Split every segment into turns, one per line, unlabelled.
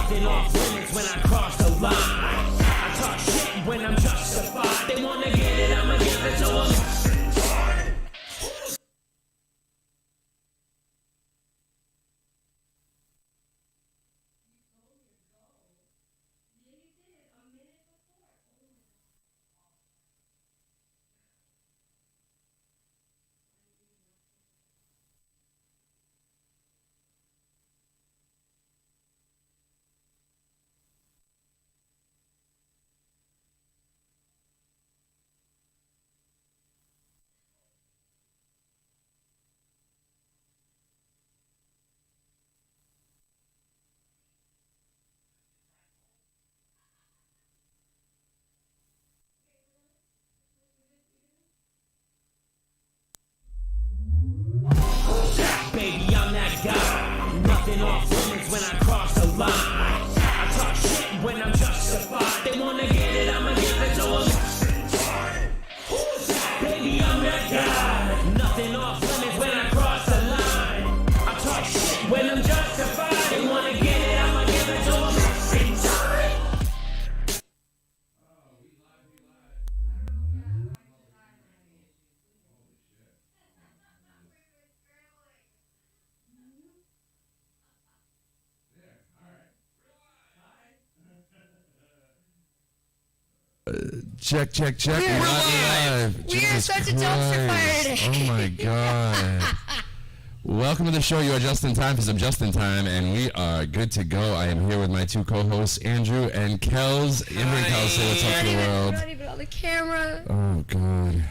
Nothing off limits when I cross the line. I talk shit when I'm justified. They wanna get it, I'ma give it to them. Baby, I'm that guy. Nothing off limits when I cross the line. I talk shit when I'm justified. They wanna get it, I'ma give it to them. Baby, I'm that guy. Nothing off limits when I cross the line. I talk shit when I'm justified. They wanna get it, I'ma give it to them.
Check.
We're live. We are such a dumpster fire today.
Oh my God. Welcome to the show. You are just in time because I'm just in time, and we are good to go. I am here with my two co-hosts, Andrew and Kels. Andrew and Kels, say what's up to the world.
Not even on the camera.
Oh God.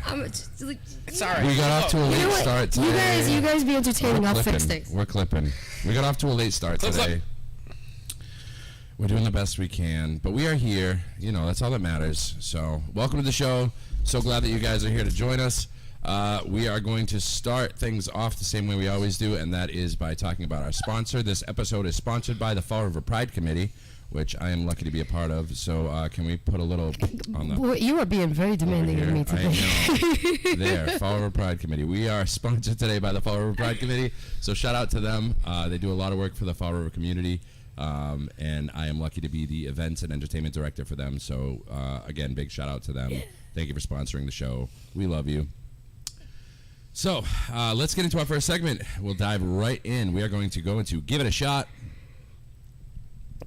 It's alright.
We got off to a late start today.
You guys be entertaining. I'll fix things.
We're clipping. We got off to a late start today. We're doing the best we can, but we are here. You know, that's all that matters. So, welcome to the show. So glad that you guys are here to join us. We are going to start things off the same way we always do, and that is by talking about our sponsor. This episode is sponsored by the Fall River Pride Committee, which I am lucky to be a part of. So, can we put a little on the...
Well, you are being very demanding of me today.
I know. There, Fall River Pride Committee. We are sponsored today by the Fall River Pride Committee, so shout out to them. They do a lot of work for the Fall River community. And I am lucky to be the events and entertainment director for them. So, again, big shout out to them. Yeah. Thank you for sponsoring the show. We love you. So, let's get into our first segment. We'll dive right in. We are going to go into Give It a Shot.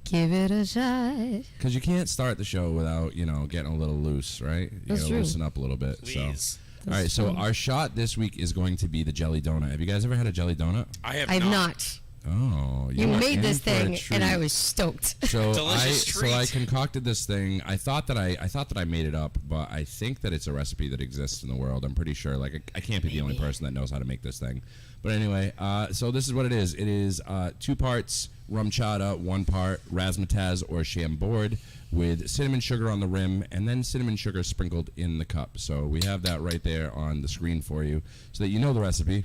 Give it a shot.
Because you can't start the show without, getting a little loose, right? You gotta loosen up a little bit.
Please.
So. All right, so our shot this week is going to be the jelly donut. Have you guys ever had a jelly donut?
I have
not.
Oh,
you made this thing, and I was stoked.
So
Delicious treat.
So I concocted this thing. I thought that I made it up, but I think that it's a recipe that exists in the world. I'm pretty sure. Like I can't be the only person that knows how to make this thing. But anyway, so this is what it is. It is 2 parts rum chata, 1 part razzmatazz or chambord with cinnamon sugar on the rim, and then cinnamon sugar sprinkled in the cup. So we have that right there on the screen for you, so that you know the recipe.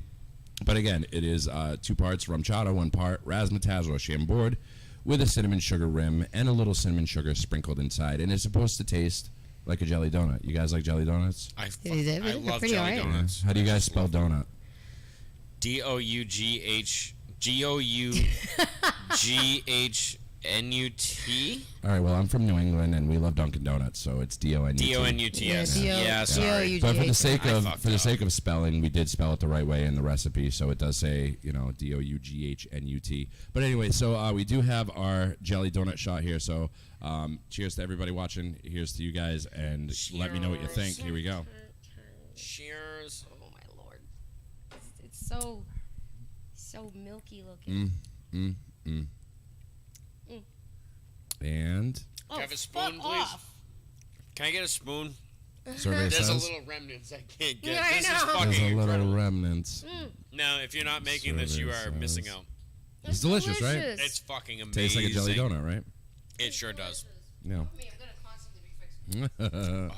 But again, it is 2 parts rum chata, 1 part razzmatazz or chambord with a cinnamon sugar rim and a little cinnamon sugar sprinkled inside. And it's supposed to taste like a jelly donut. You guys like jelly donuts?
I love jelly donuts.
How do you guys spell donut?
DOUGHNUT.
All right, well, I'm from New England, and we love Dunkin' Donuts, so it's DONUT.
DONUT, yes.
Yeah,
sorry.
But for the sake of spelling, we did spell it the right way in the recipe, so it does say, DOUGHNUT. But anyway, so we do have our jelly donut shot here, so cheers to everybody watching. Here's to you guys, and let me know what you think. Here we go.
Cheers.
Oh, my Lord. It's so milky looking.
And
can I have a spoon, please? Can I get a spoon?
Survey
There's
says
a little remnants I can't get.
Yeah,
This
I
is
know.
fucking
there's a little
incredible.
remnants.
No, if you're not making this, you are missing out.
It's delicious, right?
It's fucking amazing.
Tastes like a jelly donut, right?
It sure does.
No.
I'm gonna constantly be fixing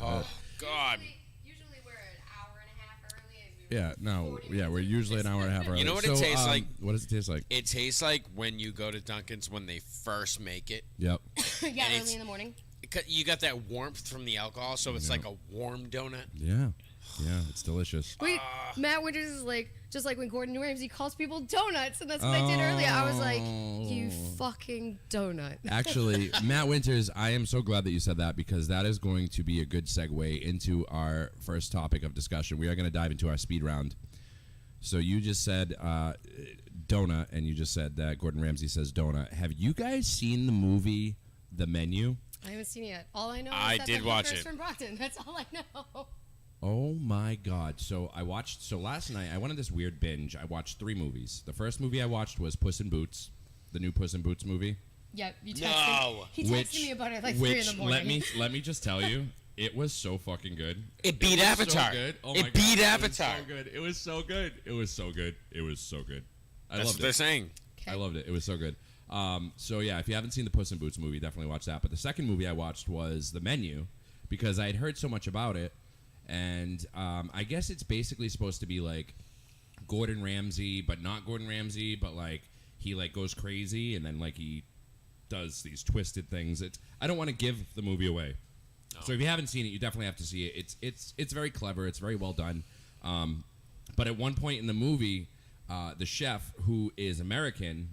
Oh, God.
Usually we're an hour and a half early.
We're usually an hour and a half early.
You know what it tastes like?
What does it taste like?
It tastes like when you go to Dunkin's when they first make it.
Yep.
Yeah, early in the morning.
You got that warmth from the alcohol, so it's like a warm donut.
Yeah. Yeah, it's delicious.
Wait, Matt Winters is like, just like when Gordon Ramsay calls people donuts, and that's what I did earlier. I was like, you fucking donut.
Actually, Matt Winters, I am so glad that you said that because that is going to be a good segue into our first topic of discussion. We are going to dive into our speed round. So you just said donut, and you just said that Gordon Ramsay says donut. Have you guys seen the movie The Menu?
I haven't seen it yet. All I know
I
is that
did
the
watch
hookers
it.
from Brockton. That's all I know.
Oh my God. So last night I went on this weird binge. I watched 3 movies. The first movie I watched was Puss in Boots, the new Puss in Boots movie.
Yeah, you texted
No.
He texted me about it at like 3 in the morning.
Let me just tell you, it was so fucking good.
It beat
was
Avatar.
So good. Oh
It
my
beat
God.
Avatar.
It was so good. It was so good. It was so good. I
That's
loved
what they're
it.
saying.
Okay.
I loved it. It was so good. So yeah, if you haven't seen the Puss in Boots movie, definitely watch that. But the second movie I watched was The Menu because I had heard so much about it, and I guess it's basically supposed to be like Gordon Ramsay, but not Gordon Ramsay, but like he like goes crazy and then like he does these twisted things. I don't want to give the movie away. So if you haven't seen it, you definitely have to see it. It's very clever. It's very well done. But at one point in the movie, the chef, who is American,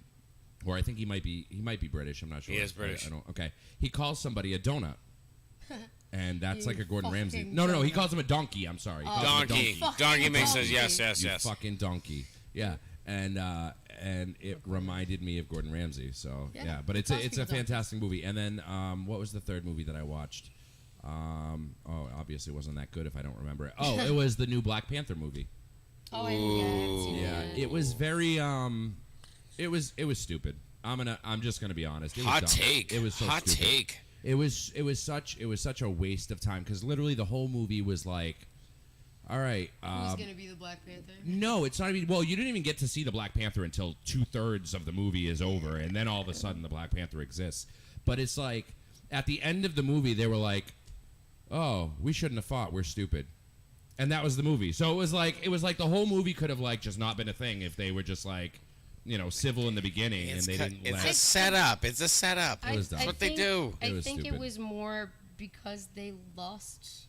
or I think he might be British. I'm not sure.
He is British.
I don't. Okay. He calls somebody a donut, and that's
You
like a Gordon Ramsay.
fucking
No. He
donut.
calls him a donkey. I'm sorry. He calls him a
Donkey.
Fucking
Donkey makes sense.
donkey.
Yes.
You fucking donkey. Yeah. And it reminded me of Gordon Ramsay. So yeah, but it's a
Possible
fantastic movie. And then what was the third movie that I watched? Obviously it wasn't that good if I don't remember it. Oh, it was the new Black Panther movie.
Oh, I haven't seen
Yeah,
it.
it was very it was stupid. I'm just gonna be honest. It was
Hot
dumb.
take.
It was so
Hot
stupid.
take.
It was such a waste of time because literally the whole movie was like, all right,
Who's gonna be the Black Panther?
no, it's not even. Well, you didn't even get to see the Black Panther until 2/3 of the movie is over, and then all of a sudden the Black Panther exists. But it's like at the end of the movie, they were like, "Oh, we shouldn't have fought. We're stupid," and that was the movie. So it was like the whole movie could have like just not been a thing if they were just like, civil in the beginning and they didn't
It's
let.
a setup. It's a setup.
It was dumb.
That's what they do.
It
I
was
think
stupid.
it was more because they lost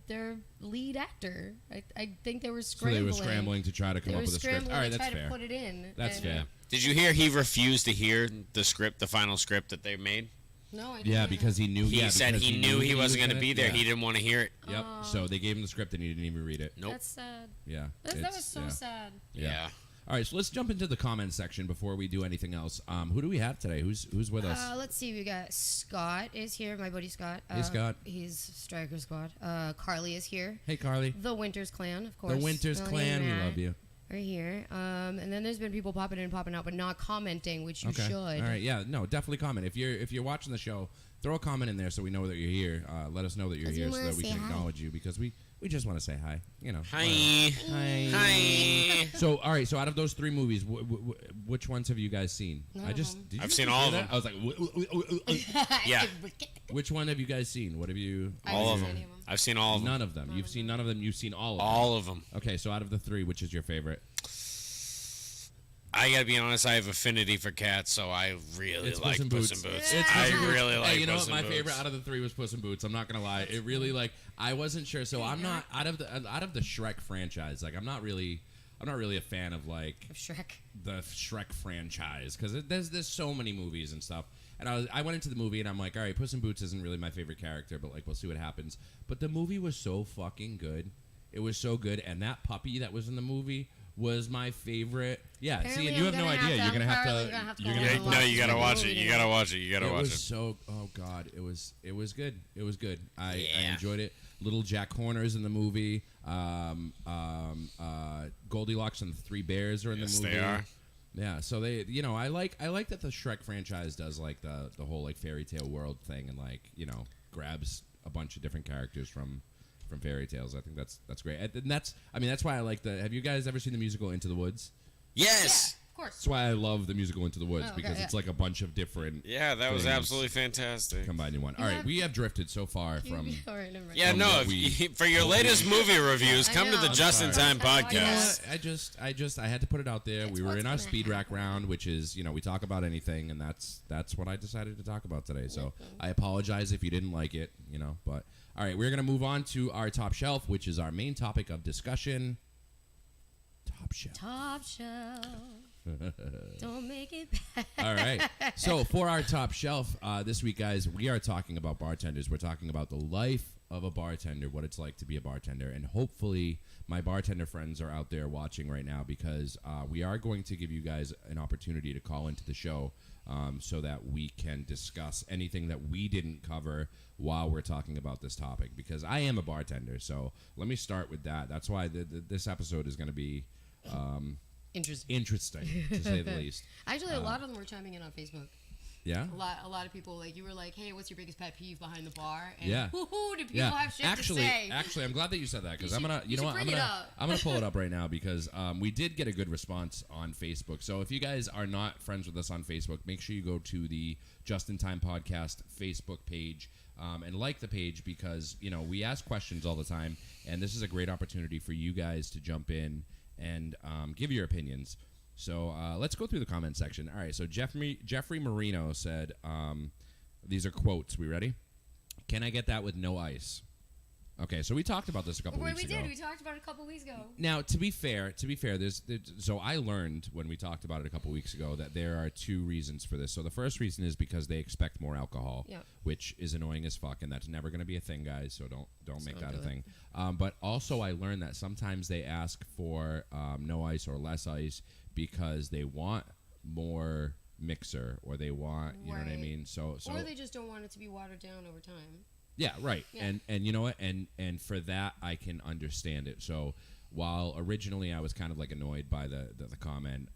their lead actor. I think they were
So
scrambling.
they were scrambling to try to come
They
up
were
with a script.
scrambling
All right,
to
that's
try
fair.
to put it in.
That's
and-
fair.
Did you hear he refused to hear the final script that they made?
No, I didn't.
Yeah,
know
because he knew.
He said
because
he knew he wasn't
was
going to be there.
yeah.
He didn't want to hear it.
Yep. So they gave him the script and he didn't even read it.
Nope.
That's sad.
Yeah.
That
it's-
was so
yeah.
sad.
Yeah.
All right, so let's jump into the comments section before we do anything else. Who do we have today? Who's with us?
Let's see. We got Scott is here. My buddy Scott.
Hey, Scott.
He's Striker Squad. Carly is here.
Hey, Carly.
The Winters Clan, of course.
The Winters
Melanie
Clan,
and
we
Matt
love you.
Are here. And then there's been people popping in and popping out, but not commenting, which you
Okay.
should.
All right. Yeah. No. Definitely comment. If you're watching the show, throw a comment in there so we know that you're here. Let us know that you're
'Cause we
here so
wanna
that we
say
can
hi.
acknowledge you because we just want to say hi.
Hi.
Hi.
Hi.
So all right. So out of those 3 movies, which ones have you guys seen?
None of them.
Did
I've
you
seen
just
all
hear
of
that? I was like,
Yeah.
which one have you guys seen? What have you?
All of
haven't
them.
seen any of them.
I've seen all of them.
None of them. You've seen none of them. You've seen all of them.
All of them.
Okay, so out of the 3, which is your favorite?
I gotta be honest. I have affinity for cats, so I really
It's
like
Puss in
Puss
Boots.
in Boots.
It's
I
Puss in Boots.
really like.
Hey, you know
Puss
what?
in
My
Boots.
favorite out of the 3 was Puss in Boots. I'm not gonna lie. It really like I wasn't sure. So I'm not out of the Shrek franchise. Like I'm not really a fan of like
Shrek.
the Shrek franchise because there's so many movies and stuff. And I went into the movie and I'm like, all right, Puss in Boots isn't really my favorite character, but like we'll see what happens. But the movie was so fucking good. It was so good, and that puppy that was in the movie was my favorite. Yeah, see,
Apparently
and you
I'm
have no
gonna
idea.
have
You're gonna have
Carly,
to.
you're gonna have to
You're
go
gonna
Yeah,
have to
no,
watch
you
this
gotta
movie.
watch it. You gotta watch it. You gotta
It
watch
was
it.
so. Oh God, it was good. It was good. I
Yeah.
enjoyed it. Little Jack Horner's in the movie. Goldilocks and the 3 Bears are in
Yes,
the movie.
they are.
Yeah, so they, I like that the Shrek franchise does like the whole like fairy tale world thing and like grabs a bunch of different characters from fairy tales. I think that's great. And that's why I like the. Have you guys ever seen the musical Into the Woods?
Yes.
Of course.
That's why I love the musical Into the Woods
Oh, okay,
because
yeah.
it's like a bunch of different.
Yeah, that was
things
absolutely fantastic.
combined in one. All right, we have drifted so far from.
All right, never mind.
Yeah,
From
no.
what
For your latest movie reviews,
I
come to the
know.
Just in Time
Sorry.
podcast.
I had to put it out there.
It's
We were
what's
in our
gonna
speed rack
happen.
round, which is we talk about anything, and that's what I decided to talk about today. So I apologize if you didn't like it, but All right, we're going to move on to our top shelf, which is our main topic of discussion. Top shelf.
Top shelf. Don't make it bad.
All right. So for our top shelf this week, guys, we are talking about bartenders. We're talking about the life of a bartender, what it's like to be a bartender. And hopefully my bartender friends are out there watching right now, because we are going to give you guys an opportunity to call into the show so that we can discuss anything that we didn't cover while we're talking about this topic, because I am a bartender. So let me start with that. That's why this episode is going to be interesting to say the least.
Actually, a lot of them were chiming in on Facebook.
Yeah.
A lot of people, like, you were like, hey, what's your biggest pet peeve behind the bar? And
Yeah.
woohoo, do people have shit
actually,
to say?
Actually, I'm glad that you said that, because I'm gonna,
you should bring it up.
I'm gonna pull it up right now, because we did get a good response on Facebook. So if you guys are not friends with us on Facebook, make sure you go to the Just in Time Podcast Facebook page and like the page, because we ask questions all the time, and this is a great opportunity for you guys to jump in and give your opinions. So let's go through the comment section. All right, so Jeffrey Marino said, these are quotes. We ready? Can I get that with no ice? Okay, so we talked about this a couple weeks ago.
We did. We talked about it a couple weeks ago.
Now, to be fair, so I learned when we talked about it a couple weeks ago that there are two reasons for this. So the first reason is because they expect more alcohol, which is annoying as fuck, and that's never going to be a thing, guys. So don't make that a thing. But also, I learned that sometimes they ask for no ice or less ice because they want more mixer, or they want, you know what I mean? So
or they just don't want it to be watered down over time.
Yeah, right. Yeah. And you know what? And for that, I can understand it. So while originally I was kind of like annoyed by the comment,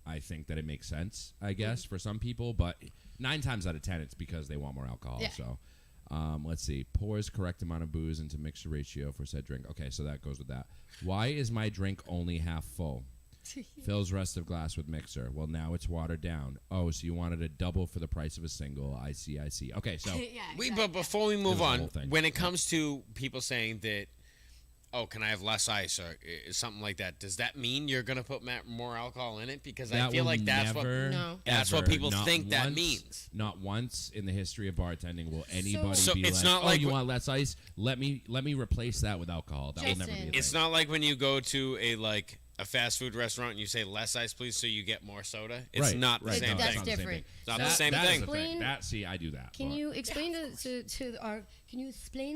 I think that it makes sense, I guess, for some people. But 9 times out of 10, it's because they want more alcohol. Yeah. So let's see. Pours correct amount of booze into mixer ratio for said drink. Okay, so that goes with that. Why is my drink only half full? Fills rest of glass with mixer. Well, now it's watered down. Oh, so you wanted a double for the price of a single. I see. Okay, so
yeah, exactly.
But before we move on, when it comes to people saying that, oh, can I have less ice or something like that, does that mean you're going to put more alcohol in it? Because I feel like that's what people think that means.
Not once in the history of bartending will anybody be
it's
like,
not like,
you want less ice? Let me replace that with alcohol. That will never be a thing.
It's not like when you go to a fast food restaurant and you say less ice, please, so you get more soda. It's not the same thing.
That's different.
It's not the same thing.
I do that.
Can you explain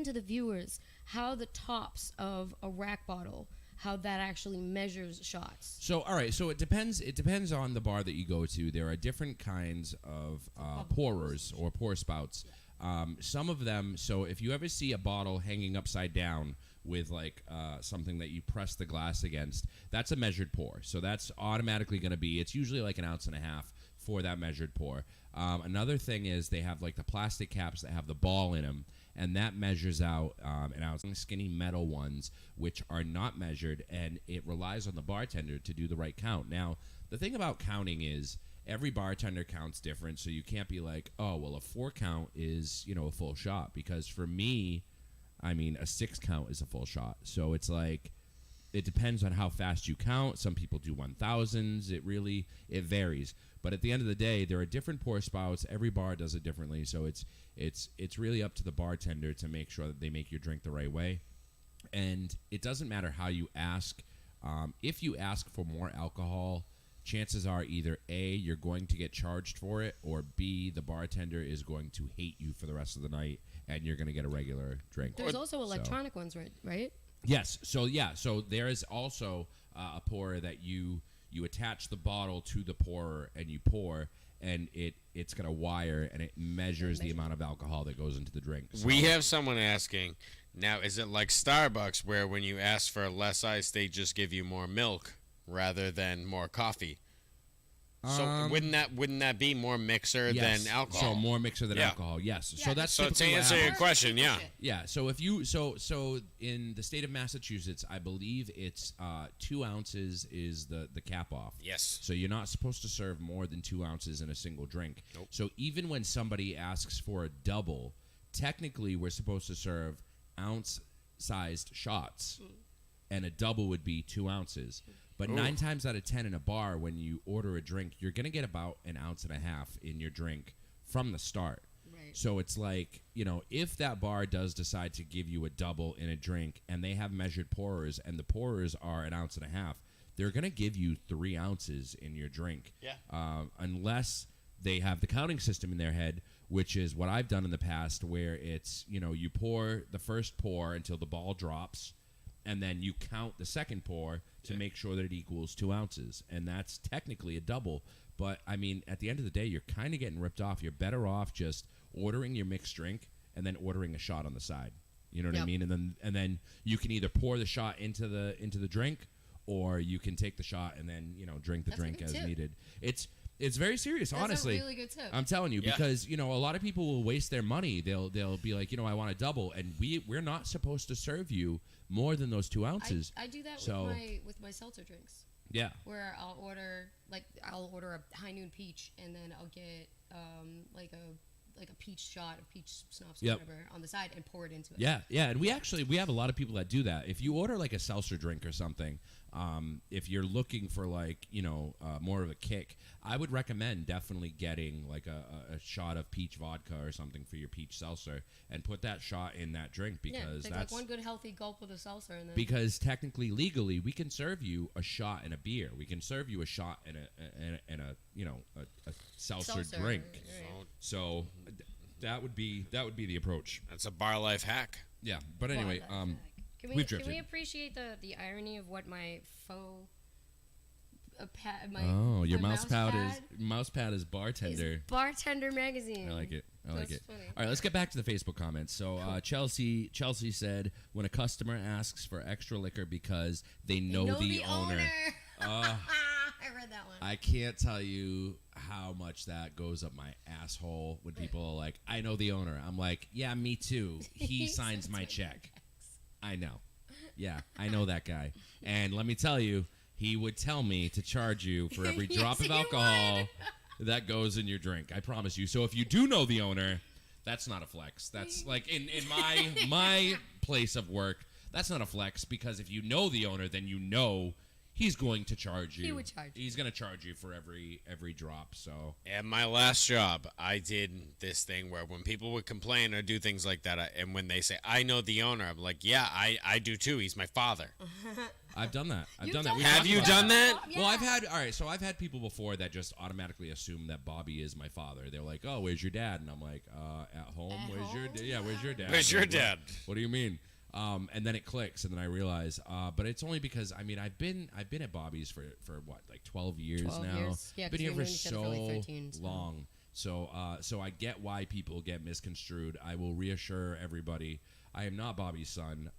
to the viewers how the tops of a rack bottle, how that actually measures shots?
So, all right. So it depends. It depends on the bar that you go to. There are different kinds of pourers or pour spouts. Some of them. So if you ever see a bottle hanging upside down with like something that you press the glass against, that's a measured pour. So that's automatically going to be, it's usually like 1.5 ounces for that measured pour. Another thing is they have like the plastic caps that have the ball in them, and that measures out an ounce. Skinny metal ones, which are not measured, and it relies on the bartender to do the right count. Now, the thing about counting is every bartender counts different, so you can't be like, oh, well, a 4 count is, a full shot, because for me, I mean, a 6 count is a full shot. So it's like, it depends on how fast you count. Some people do 1,000s. It varies. But at the end of the day, there are different pour spouts. Every bar does it differently. So it's really up to the bartender to make sure that they make your drink the right way. And it doesn't matter how you ask. If you ask for more alcohol, chances are either A, you're going to get charged for it, or B, the bartender is going to hate you for the rest of the night, and you're going to get a regular drink.
There's also electronic ones, right?
Yes. So there is also a pourer that you attach the bottle to the pourer and you pour, and it's got a wire and it measures the amount of alcohol that goes into the drink. So
we have someone asking, now is it like Starbucks where when you ask for less ice, they just give you more milk rather than more coffee? So wouldn't that be more mixer than alcohol?
So more mixer than alcohol, yes.
Yeah.
So that's
so to answer your question, yeah.
Yeah. So if you so in the state of Massachusetts, I believe it's 2 ounces is the cap off.
Yes.
So you're not supposed to serve more than 2 ounces in a single drink.
Nope.
So even when somebody asks for a double, technically we're supposed to serve ounce-sized shots, and a double would be 2 ounces. But 9 times out of 10 in a bar, when you order a drink, you're going to get about 1.5 ounces in your drink from the start.
Right.
So it's like, if that bar does decide to give you a double in a drink and they have measured pourers and the pourers are 1.5 ounces, they're going to give you 3 ounces in your drink.
Yeah.
Unless they have the counting system in their head, which is what I've done in the past, where it's, you pour the first pour until the ball drops, and then you count the second pour to make sure that it equals 2 ounces. And that's technically a double. But, I mean, at the end of the day, you're kind of getting ripped off. You're better off just ordering your mixed drink and then ordering a shot on the side. You know what I mean? And then you can either pour the shot into the drink, or you can take the shot and then, drink the drink as needed. It's very serious, honestly.
That's a really good tip.
I'm telling you, because, a lot of people will waste their money. They'll be like, I want a double, and we're not supposed to serve you more than those 2 ounces.
I do that with my seltzer drinks.
Yeah.
Where I'll order a high noon peach, and then I'll get like a peach shot of peach schnapps or whatever on the side and pour it into it.
Yeah, and we have a lot of people that do that. If you order like a seltzer drink or something, if you're looking for like more of a kick, I would recommend definitely getting like a shot of peach vodka or something for your peach seltzer and put that shot in that drink, because
take
that's
like one good healthy gulp of the seltzer, and then
because technically legally we can serve you a shot in a beer, we can serve you a shot in a seltzer drink.
Right.
So that would be the approach.
That's a bar life hack.
Yeah, but anyway,
Can we appreciate the irony of what my faux
your mouse pad is bartender.
Bartender magazine.
I like it.
Funny.
All right, let's get back to the Facebook comments. So Chelsea said, when a customer asks for extra liquor because they know the owner.
I read that one.
I can't tell you how much that goes up my asshole when people are like, I know the owner. I'm like, yeah, me too. He signs my check. I know. Yeah, I know that guy. And let me tell you, he would tell me to charge you for every drop of alcohol that goes in your drink. I promise you. So if you do know the owner, that's not a flex. That's like in my place of work, that's not a flex, because if you know the owner, then he's going to charge you.
He would charge you.
He's going to charge you for every drop. So
at my last job, I did this thing where when people would complain or do things like that, and when they say, I know the owner, I'm like, yeah, I do too. He's my father.
I've done that.
Have you done that?
Yeah. Well, I've had people before that just automatically assume that Bobby is my father. They're like, oh, where's your dad? And I'm like, at home. Where's your dad?
Where's your dad?
What do you mean? And then it clicks, and then I realize, but it's only because I've been at Bobby's for what, like 12 years now.
Years. Yeah,
been here for so
like 13,
long. So I get why people get misconstrued. I will reassure everybody, I am not Bobby's son.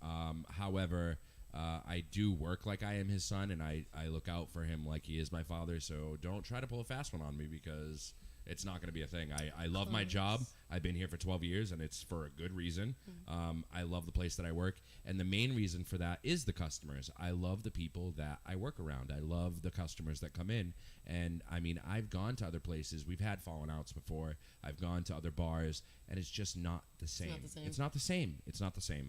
However, I do work like I am his son, and I look out for him like he is my father. So don't try to pull a fast one on me, because it's not going to be a thing. I love my job. I've been here for 12 years, and it's for a good reason. I love the place that I work, and the main reason for that is the customers. I love the people that I work around. I love the customers that come in, and I mean, I've gone to other places. We've had fallen outs before. I've gone to other bars, and it's just not the same. It's not the same.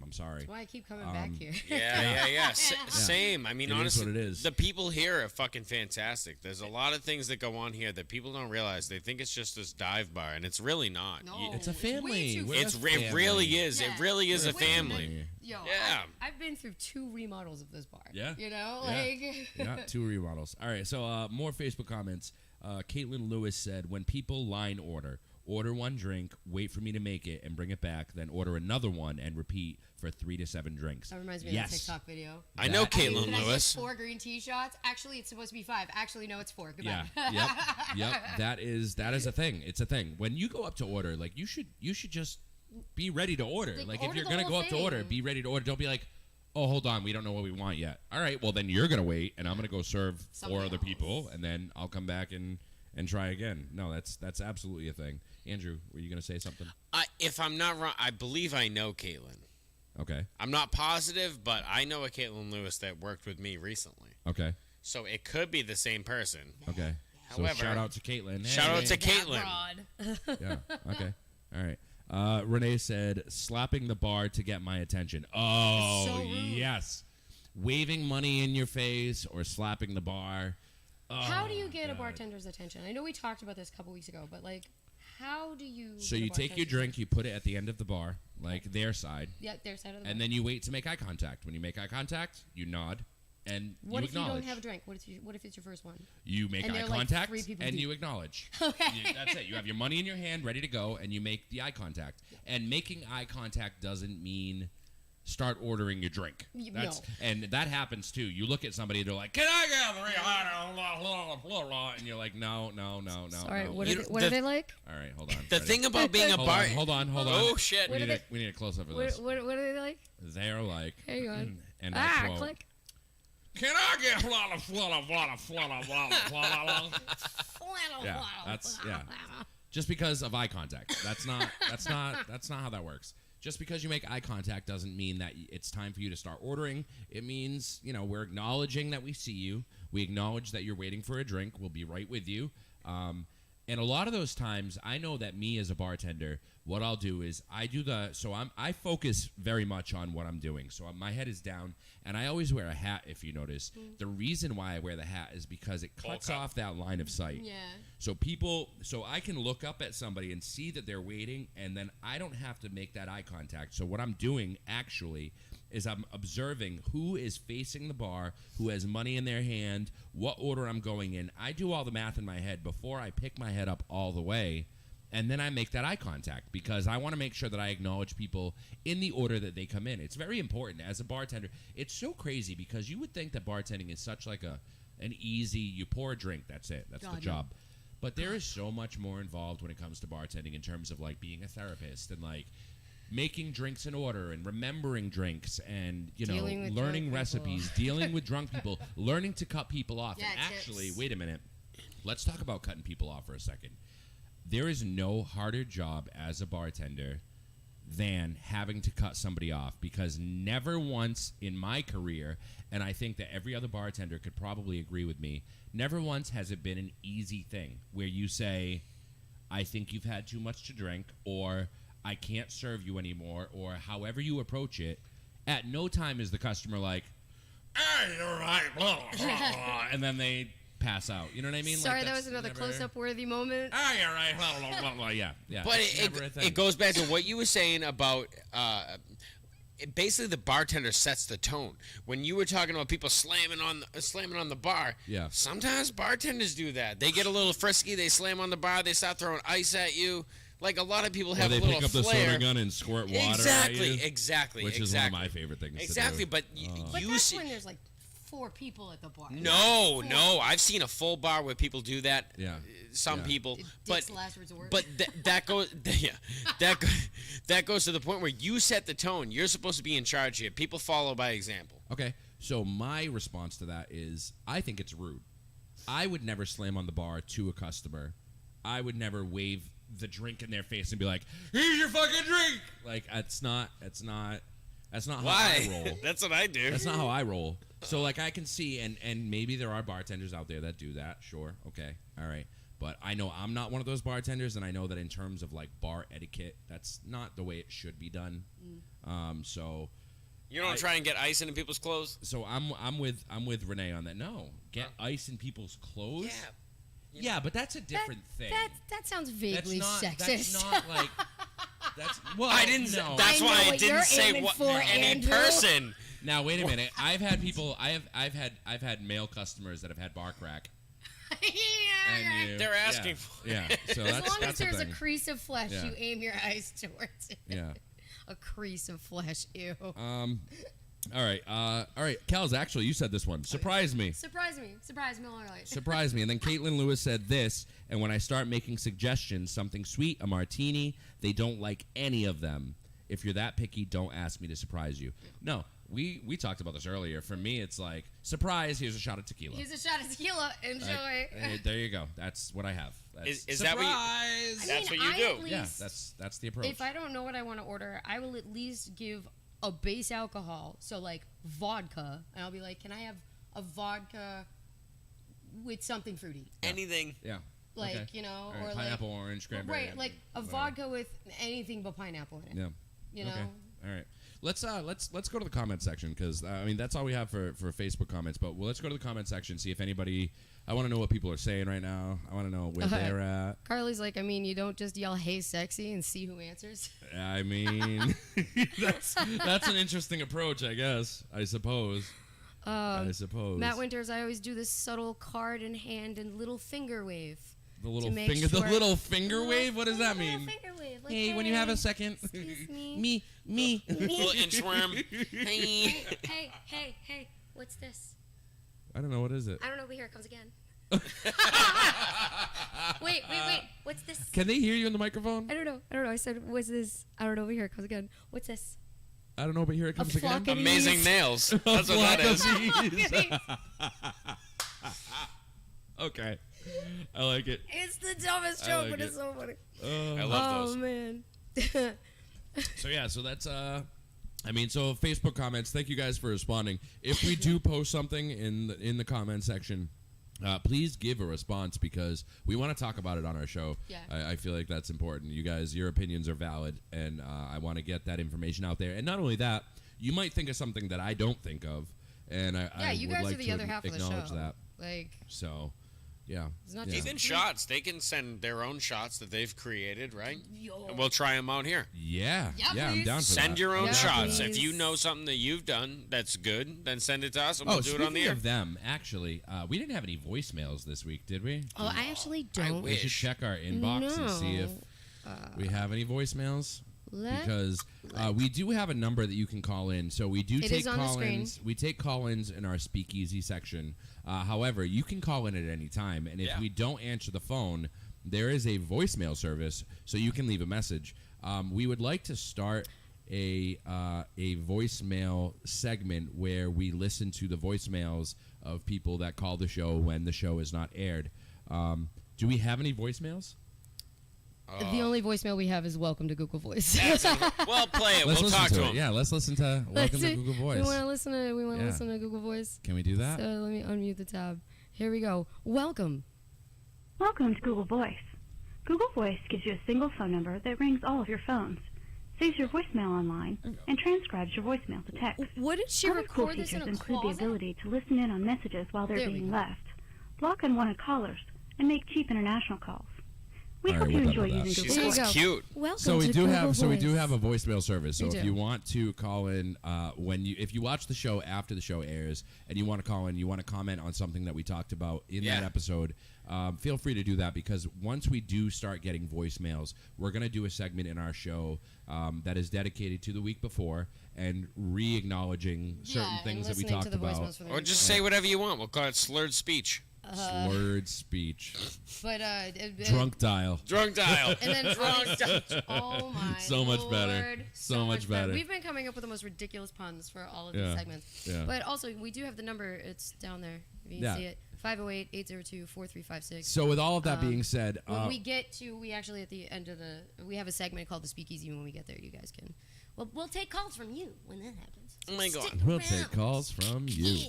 I'm sorry.
That's why I keep coming back here.
Yeah. Same. I mean, honestly,
what it is.
The people here are fucking fantastic. There's a lot of things that go on here that people don't realize. They think it's just this dive bar, and it's really not.
No,
it's a family.
It really is. Yeah. It really is a family.
Yo,
yeah.
I've been through 2 remodels of this bar.
Yeah.
You know,
yeah, 2 remodels. All right, so more Facebook comments. Caitlin Lewis said, when people line order 1 drink, wait for me to make it and bring it back, then order another one and repeat for 3 to 7 drinks.
That reminds me of the TikTok video.
I know Caitlin Lewis.
4 green tea shots. Actually, it's supposed to be 5. Actually, no, it's 4. Goodbye.
Yeah. Yep. That is a thing. It's a thing. When you go up to order, like you should just be ready to order. Like if you're gonna go up to order, be ready to order. Don't be like, oh, hold on, we don't know what we want yet. All right, well then you're gonna wait, and I'm gonna go serve 4 other people, and then I'll come back and try again. No, that's absolutely a thing. Andrew, were you gonna say something?
If I'm not wrong, I believe I know Caitlin.
Okay.
I'm not positive, but I know a Caitlin Lewis that worked with me recently.
Okay.
So it could be the same person.
Okay.
However,
so shout out to Caitlin.
Shout out to Caitlin.
Yeah. Okay. All right. Renee said, slapping the bar to get my attention. Oh, so yes. Waving money in your face or slapping the bar. Oh,
how do you get a bartender's attention? I know we talked about this a couple weeks ago, but like, how do you?
So you take your drink, you put it at the end of the bar, like their side.
Yeah, their side of the bar.
And then you wait to make eye contact. When you make eye contact, you nod. And
what
you
if
acknowledge.
you don't have a drink? What if it's your first one?
You make
and
eye
like
contact
and
you acknowledge.
Okay.
That's it. You have your money in your hand, ready to go, and you make the eye contact. Yeah. And making eye contact doesn't mean start ordering your drink.
No.
And that happens too. You look at somebody, they're like, "Can I get 300?" And you're like, "No."
Sorry,
no.
what are they like?
All right, hold on.
The thing about being a bar.
Hold on.
Oh shit.
We need a close up of this.
What are they like?
They're like.
Hang on.
And I quote,
click.
Can I get Yeah. Just because of eye contact. That's not how that works. Just because you make eye contact doesn't mean that it's time for you to start ordering. It means, we're acknowledging that we see you. We acknowledge that you're waiting for a drink. We'll be right with you. And a lot of those times, I know that me as a bartender, what I'll do is I focus very much on what I'm doing. So my head is down, and I always wear a hat, if you notice. The reason why I wear the hat is because it cuts off that line of sight.
Yeah.
So I can look up at somebody and see that they're waiting, and then I don't have to make that eye contact. So what I'm doing, actually, is I'm observing who is facing the bar, who has money in their hand, what order I'm going in. I do all the math in my head before I pick my head up all the way, and then I make that eye contact because I want to make sure that I acknowledge people in the order that they come in. It's very important as a bartender. It's so crazy because you would think that bartending is such like an easy, you pour a drink, that's it, that's the job. But there is so much more involved when it comes to bartending in terms of like being a therapist and like making drinks in order and remembering drinks and, learning recipes, dealing with drunk people, learning to cut people off.
Yeah,
and actually, wait a minute. Let's talk about cutting people off for a second. There is no harder job as a bartender than having to cut somebody off because never once in my career, and I think that every other bartender could probably agree with me, never once has it been an easy thing where you say, I think you've had too much to drink, or I can't serve you anymore, or however you approach it. At no time is the customer like, hey, you're right, blah, blah, blah, and then they pass out. You know what I mean?
Sorry, that was another close-up worthy moment.
Oh, you're right, blah, blah, blah, blah. Yeah.
But it goes back to what you were saying about basically the bartender sets the tone. When you were talking about people slamming on the bar, sometimes bartenders do that. They get a little frisky, they slam on the bar, they start throwing ice at you. Like a lot of people have a little flair.
They pick up the soda gun and squirt water at you.
Exactly.
Which is one of my favorite things to do.
But that's when there's like 4 people at the bar.
No. I've seen a full bar where people do that.
Yeah.
Some people.
Dick's last resort.
But that goes to the point where you set the tone. You're supposed to be in charge here. People follow by example.
Okay. So my response to that is I think it's rude. I would never slam on the bar to a customer. I would never wave the drink in their face and be like, here's your fucking drink. Like that's not how I roll.
That's what I do.
That's not how I roll. So like I can see and maybe there are bartenders out there that do that. Sure. Okay. All right. But I know I'm not one of those bartenders, and I know that in terms of like bar etiquette, that's not the way it should be done. So
you don't try and get ice into people's clothes.
So I'm with Renee on that. No, get ice in people's clothes.
Yeah.
Yeah, but that's a different thing.
That sounds vaguely sexist.
That's not like. Well,
I didn't.
No.
That's why I didn't say what any person.
Now wait a minute. I've had people. I've had male customers that have had bar crack.
They're asking for it.
Yeah. So
as long as there's
a
crease of flesh, you aim your eyes towards it.
Yeah.
A crease of flesh. Ew.
All right, Kels, actually, you said this one. Surprise me.
Surprise me, Miller Lite.
Surprise me. And then Caitlin Lewis said this, and when I start making suggestions, something sweet, a martini, they don't like any of them. If you're that picky, don't ask me to surprise you. No, we talked about this earlier. For me, it's like, surprise, here's a shot of tequila.
Enjoy.
There you go. That's what I have.
Is that what you... That's what you do.
Yeah, that's the approach.
If I don't know what I want to order, I will at least give a base alcohol, so like vodka, and I'll be like, can I have a vodka with something fruity?
Anything.
Yeah.
Like,
okay.
Or
like pineapple, orange, cranberry.
Right, like a vodka with anything but pineapple in it.
Yeah.
You know?
Okay. All right. Let's go to the comment section because I mean that's all we have for Facebook comments. But let's go to the comment section, see if anybody. I want to know what people are saying right now. I want to know where they're at.
Carly's like, I mean, you don't just yell "Hey, sexy" and see who answers.
I mean, that's an interesting approach, I guess. I suppose.
Matt Winters, I always do this subtle card in hand and little finger wave.
The little finger, the little finger wave. What does that mean?
Finger wave. Like,
hey, when you have a second.
Excuse
me.
Little inchworm.
Hey. Hey. What's this?
I don't know. What is it?
I don't know, but here it comes again. Wait. What's this?
Can they hear you in the microphone?
I don't know. I said, what's this? I don't know, but here it comes again. What's this?
I don't know, but here it comes again.
Amazing nails. That's what that is.
Okay. I like it.
It's the dumbest joke, but it's so funny.
I love those.
Oh, man.
So that's so Facebook comments, thank you guys for responding. If we do post something in the comment section, please give a response because we want to talk about it on our show.
Yeah.
I feel like that's important. You guys, your opinions are valid, and I want to get that information out there. And not only that, you might think of something that I don't think of, and I
you
would
guys
like
are the
to
other half of the
acknowledge
show.
that.
Like,
so, yeah.
It's not
Even shots. They can send their own shots that they've created, right?
Yo.
And we'll try them out here.
Yeah,
Yeah,
I'm
please.
down for that.
Send your own
Yeah,
shots.
please.
If you know something that you've done that's good, then send it to us and we'll do it on the
speaking
air.
of them, actually, we didn't have any voicemails this week, did we?
Oh, I actually don't.
We should check our inbox and see if we have any voicemails. Because we do have a number that you can call in. So we do take call-ins. We take call-ins in our speakeasy section. However, you can call in at any time. And if we don't answer the phone, there is a voicemail service, so you can leave a message. We would like to start a voicemail segment where we listen to the voicemails of people that call the show when the show is not aired. Do we have any voicemails?
The only voicemail we have is "Welcome to Google Voice."
Well, play it.
Let's
we'll talk to him.
Yeah, let's listen to Welcome to Google Voice.
We want to listen to Google Voice.
Can we do that?
So let me unmute the tab. Here we go. Welcome
to Google Voice. Google Voice gives you a single phone number that rings all of your phones, saves your voicemail online, and transcribes your voicemail to text.
Wouldn't she
Other cool
record this in
features
a
include
closet?
the ability to listen in on messages while they're
There we
being
go.
left, block unwanted callers, and make cheap international calls. We
All
hope
right,
you
we're
enjoy
done with
using
that.
Google
There you
Voice.
go.
Cute.
Welcome
So we
to
do
Google
have
Voice.
a voicemail service. So
We
if
do.
you want to call in if you watch the show after the show airs and you want to call in, you want to comment on something that we talked about in that episode, feel free to do that because once we do start getting voicemails, we're going to do a segment in our show that is dedicated to the week before and re-acknowledging certain things that we talked about.
Or just say whatever you want. We'll call it slurred speech.
Slurred speech.
But
Drunk dial.
Drunk dial.
And then oh my
So much better.
Lord.
So much better.
We've been coming up with the most ridiculous puns for all of
Yeah.
these segments.
Yeah.
But also, we do have the number. It's down there. If you can see it. 508-802-4356.
So with all of that being said,
when we get to, we actually at the end of we have a segment called the Speakeasy. When we get there, you guys can. We'll take calls from you when that happens. So
Oh my
stick
God.
we'll
around.
take calls from you.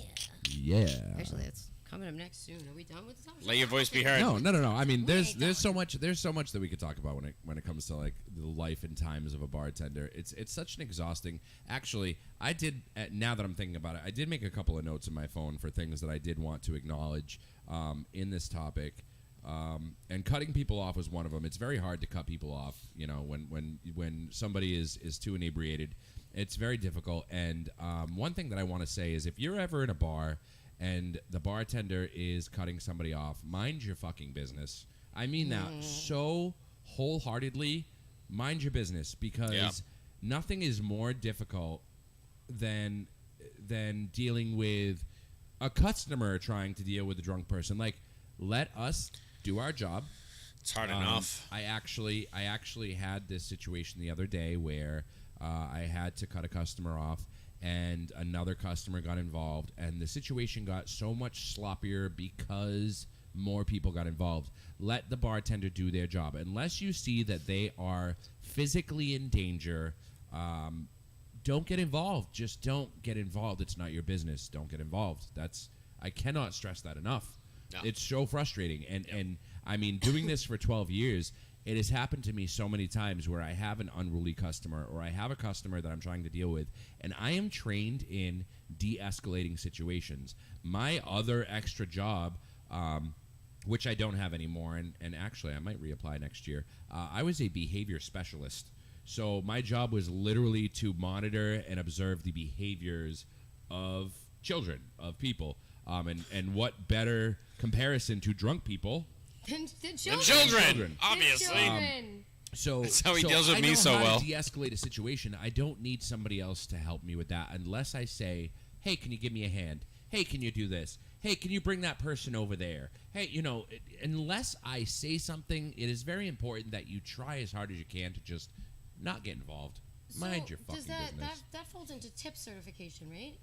Yeah.
Actually, that's coming up next soon. Are we done with the topic?
Let your voice be heard.
No. I mean, there's
done.
so much that we could talk about when it comes to like the life and times of a bartender. It's such an exhausting. Actually, I did now that I'm thinking about it, I did make a couple of notes in my phone for things that I did want to acknowledge in this topic. And cutting people off was one of them. It's very hard to cut people off. You know, when somebody is too inebriated, it's very difficult. And one thing that I want to say is if you're ever in a bar and the bartender is cutting somebody off, mind your fucking business. I mean that so wholeheartedly. Mind your business because nothing is more difficult than dealing with a customer trying to deal with a drunk person. Like, let us do our job.
It's hard enough.
I actually had this situation the other day where I had to cut a customer off and another customer got involved and the situation got so much sloppier because more people got involved. Let the bartender do their job. Unless you see that they are physically in danger, don't get involved. Just don't get involved. It's not your business. Don't get involved. I cannot stress that enough.
No.
It's so frustrating. And I mean, doing this for 12 years, it has happened to me so many times where I have an unruly customer or I have a customer that I'm trying to deal with, and I am trained in de-escalating situations. My other extra job, which I don't have anymore, and actually I might reapply next year, I was a behavior specialist. So my job was literally to monitor and observe the behaviors of children, of people. And what better comparison to drunk people
than
children, obviously.
So
that's how he deals with
I
me
know
so
how
well.
To de-escalate a situation. I don't need somebody else to help me with that unless I say, hey, can you give me a hand? Hey, can you do this? Hey, can you bring that person over there? Hey, unless I say something, it is very important that you try as hard as you can to just not get involved. Mind your fucking business.
That falls into tip certification, right?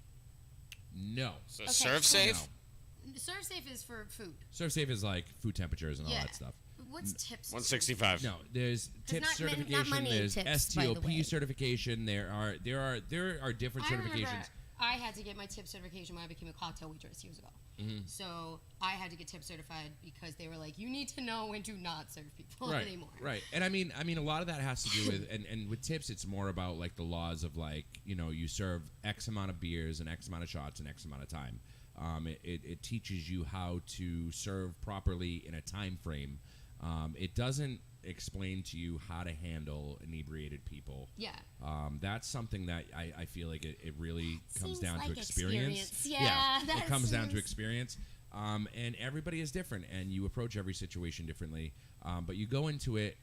No.
So Serve Safe?
No. Serve Safe is for food.
Serve Safe is like food temperatures and all that stuff.
What's tips?
165.
No, there's tip certification.
Not money
there's
tips, by the
STOP
way.
certification. There are different certifications.
I had to get my tip certification when I became a cocktail waitress years ago. Mm-hmm. So I had to get tip certified because they were like, you need to know when to not serve people anymore.
Right. And I mean, a lot of that has to do with, and with tips, it's more about like the laws of like, you serve X amount of beers and X amount of shots in X amount of time. It teaches you how to serve properly in a time frame. It doesn't explain to you how to handle inebriated people.
Yeah.
That's something that I feel like it really comes down to
experience.
Yeah, it comes down to experience. And everybody is different, and you approach every situation differently. But you go into it,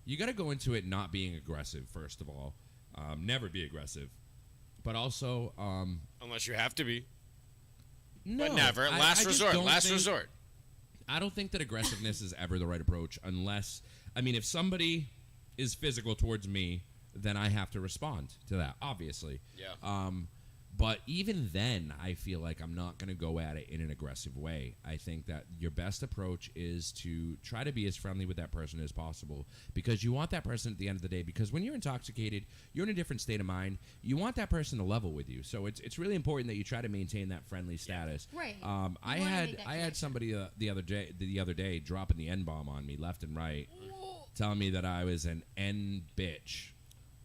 you got to go into it not being aggressive, first of all. Never be aggressive. But also...
unless you have to be.
No.
But never. Last resort.
I don't think that aggressiveness is ever the right approach unless, if somebody is physical towards me, then I have to respond to that, obviously.
Yeah.
But even then, I feel like I'm not going to go at it in an aggressive way. I think that your best approach is to try to be as friendly with that person as possible because you want that person at the end of the day, because when you're intoxicated, you're in a different state of mind. You want that person to level with you. So it's really important that you try to maintain that friendly status.
Right.
I had somebody the other day dropping the N-bomb on me left and right, telling me that I was an N bitch.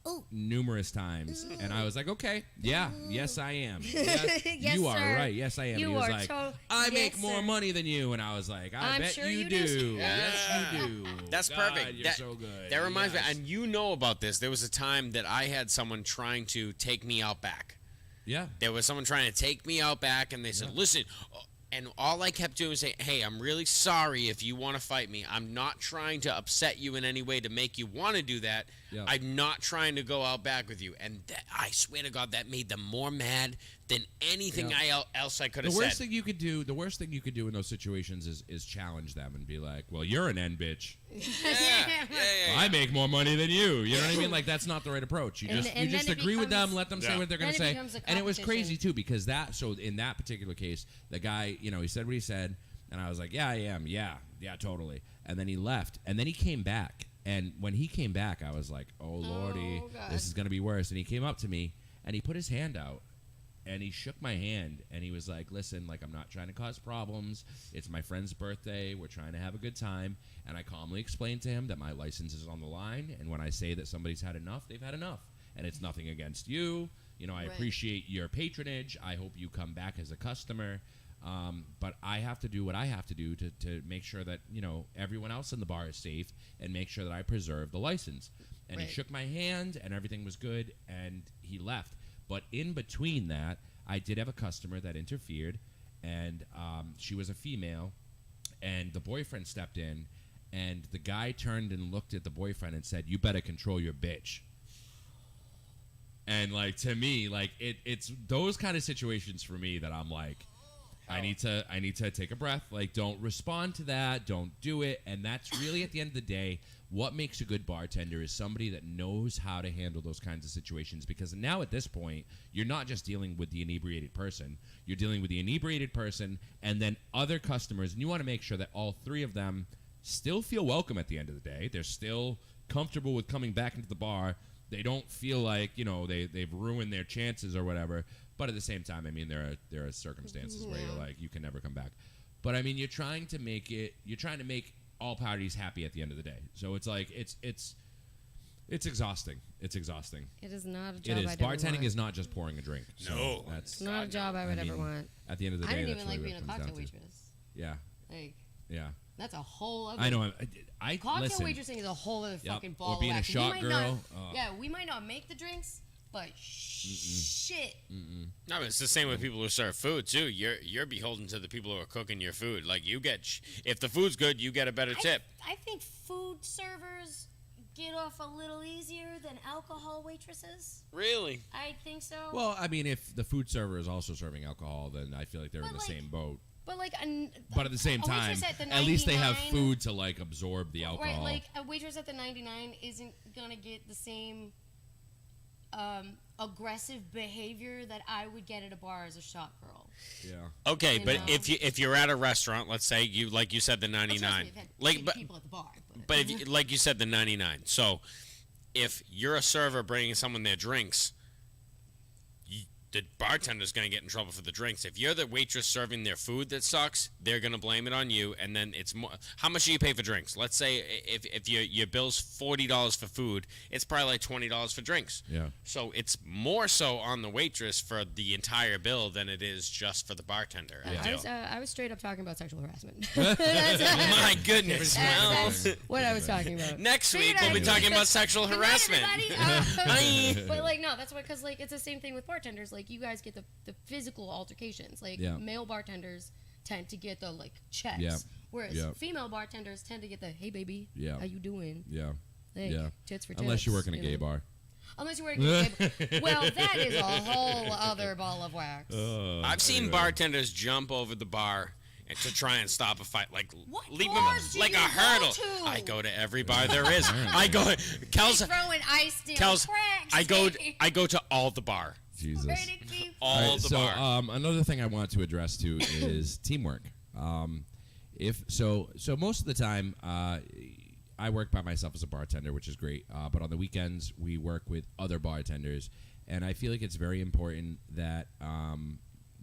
Ooh.
Numerous times, and I was like, okay, yes I am. Yes,
yes,
you are
sir.
right. Yes I am.
You
and he was
are
like, I make more money than you, and I was like, I bet
sure
you
you
do.
do.
Yes, you do.
That's
God,
perfect.
You're so good.
That reminds me, and you know about this. There was a time that I had someone trying to take me out back.
Yeah.
There was someone trying to take me out back, and they said, listen. And all I kept doing was saying, hey, I'm really sorry if you want to fight me. I'm not trying to upset you in any way to make you want to do that.
Yeah.
I'm not trying to go out back with you. And I swear to God, that made them more mad than anything else I could have said.
The worst thing you could do in those situations is challenge them and be like, well, you're an N bitch.
Yeah.
Well, I make more money than you. You know what I mean? Like, that's not the right approach. You just agree with them, let them say what they're going to say. And it was crazy, too, because so in that particular case, the guy, he said what he said, and I was like, yeah, I am. Yeah, totally. And then he left, and then he came back. And when he came back, I was like, oh, Lordy, this is going to be worse. And he came up to me, and he put his hand out. And he shook my hand, and he was like, listen, like, I'm not trying to cause problems. It's my friend's birthday. We're trying to have a good time. And I calmly explained to him that my license is on the line, and when I say that somebody's had enough, they've had enough. And it's nothing against you. I appreciate your patronage. I hope you come back as a customer. But I have to do what I have to do to make sure that, everyone else in the bar is safe and make sure that I preserve the license. And he shook my hand, and everything was good, and he left. But in between that, I did have a customer that interfered, and she was a female, and the boyfriend stepped in, and the guy turned and looked at the boyfriend and said, you better control your bitch. And, like, to me, like, it's those kind of situations for me that I'm like, I need to take a breath. Like, don't respond to that. Don't do it. And that's really, at the end of the day, what makes a good bartender is somebody that knows how to handle those kinds of situations. Because now at this point, you're not just dealing with the inebriated person. You're dealing with the inebriated person and then other customers. And you want to make sure that all three of them still feel welcome at the end of the day. They're still comfortable with coming back into the bar. They don't feel like, they've ruined their chances or whatever. But at the same time, I mean, there are circumstances where you're like, you can never come back. But I mean, you're trying to make all parties happy at the end of the day. So it's like it's exhausting. It's exhausting.
It is not a job.
It is. Bartending is not just pouring a drink. So
No,
that's
not a job I would ever want.
At the end of the day,
I didn't
that's
even like
really
being a
what it comes
cocktail
down to.
waitress.
Yeah.
Like,
Yeah.
that's a whole other.
I know. I
cocktail
listen.
waitressing is a whole other
Yep.
fucking ball.
Or being
of
a
wax.
shot
We might
girl.
Not, yeah, we might not make the drinks, but shit.
No, but it's the same with people who serve food too. You're beholden to the people who are cooking your food. Like you get, if the food's good, you get a better tip.
I think food servers get off a little easier than alcohol waitresses.
Really?
I think so.
Well, I mean, if the food server is also serving alcohol, then I feel like they're in the same boat.
But like,
but at the same time, at least they have food to like absorb the alcohol.
Right, like a waitress at the 99 isn't gonna get the same aggressive behavior that I would get at a bar as a shot girl.
Yeah.
Okay,
You
but
know?
if you're at a restaurant, let's say you said the 99,
like people at the bar.
but if you, like you said the 99. So if you're a server bringing someone their drinks, the bartender's going to get in trouble for the drinks. If you're the waitress serving their food that sucks, they're going to blame it on you, and then it's more. How much do you pay for drinks? Let's say if your bill's $40 for food, it's probably like $20 for drinks.
Yeah.
So it's more so on the waitress for the entire bill than it is just for the bartender.
I was straight up talking about sexual harassment.
My goodness.
That's what I was talking about.
Next week we'll be talking about sexual harassment.
But like, no, that's why, because like it's the same thing with bartenders. Like you guys get the physical altercations. Like male bartenders tend to get the like checks, whereas female bartenders tend to get the hey baby, how you doing? Like, tits for tits.
Unless you work in a gay bar.
Unless you work in a gay bar. Well, that is a whole other ball of wax.
I've seen bartenders jump over the bar to try and stop a fight, like
what
leap them
bars
like
do
a
you
hurdle.
go to?
I go to every bar there is. I go, Kels.
Throwing ice down
Kels.
cracks.
I go to all the bar.
Jesus.
All the bar.
So another thing I want to address too is teamwork. So most of the time, I work by myself as a bartender, which is great. But on the weekends, we work with other bartenders, and I feel like it's very important that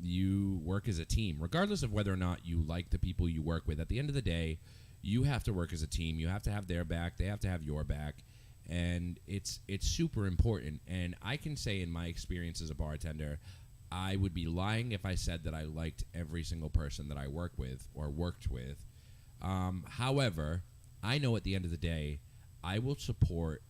you work as a team, regardless of whether or not you like the people you work with. At the end of the day, you have to work as a team. You have to have their back. They have to have your back. And it's super important. And I can say in my experience as a bartender, I would be lying if I said that I liked every single person that I work with or worked with. However, I know at the end of the day, I will support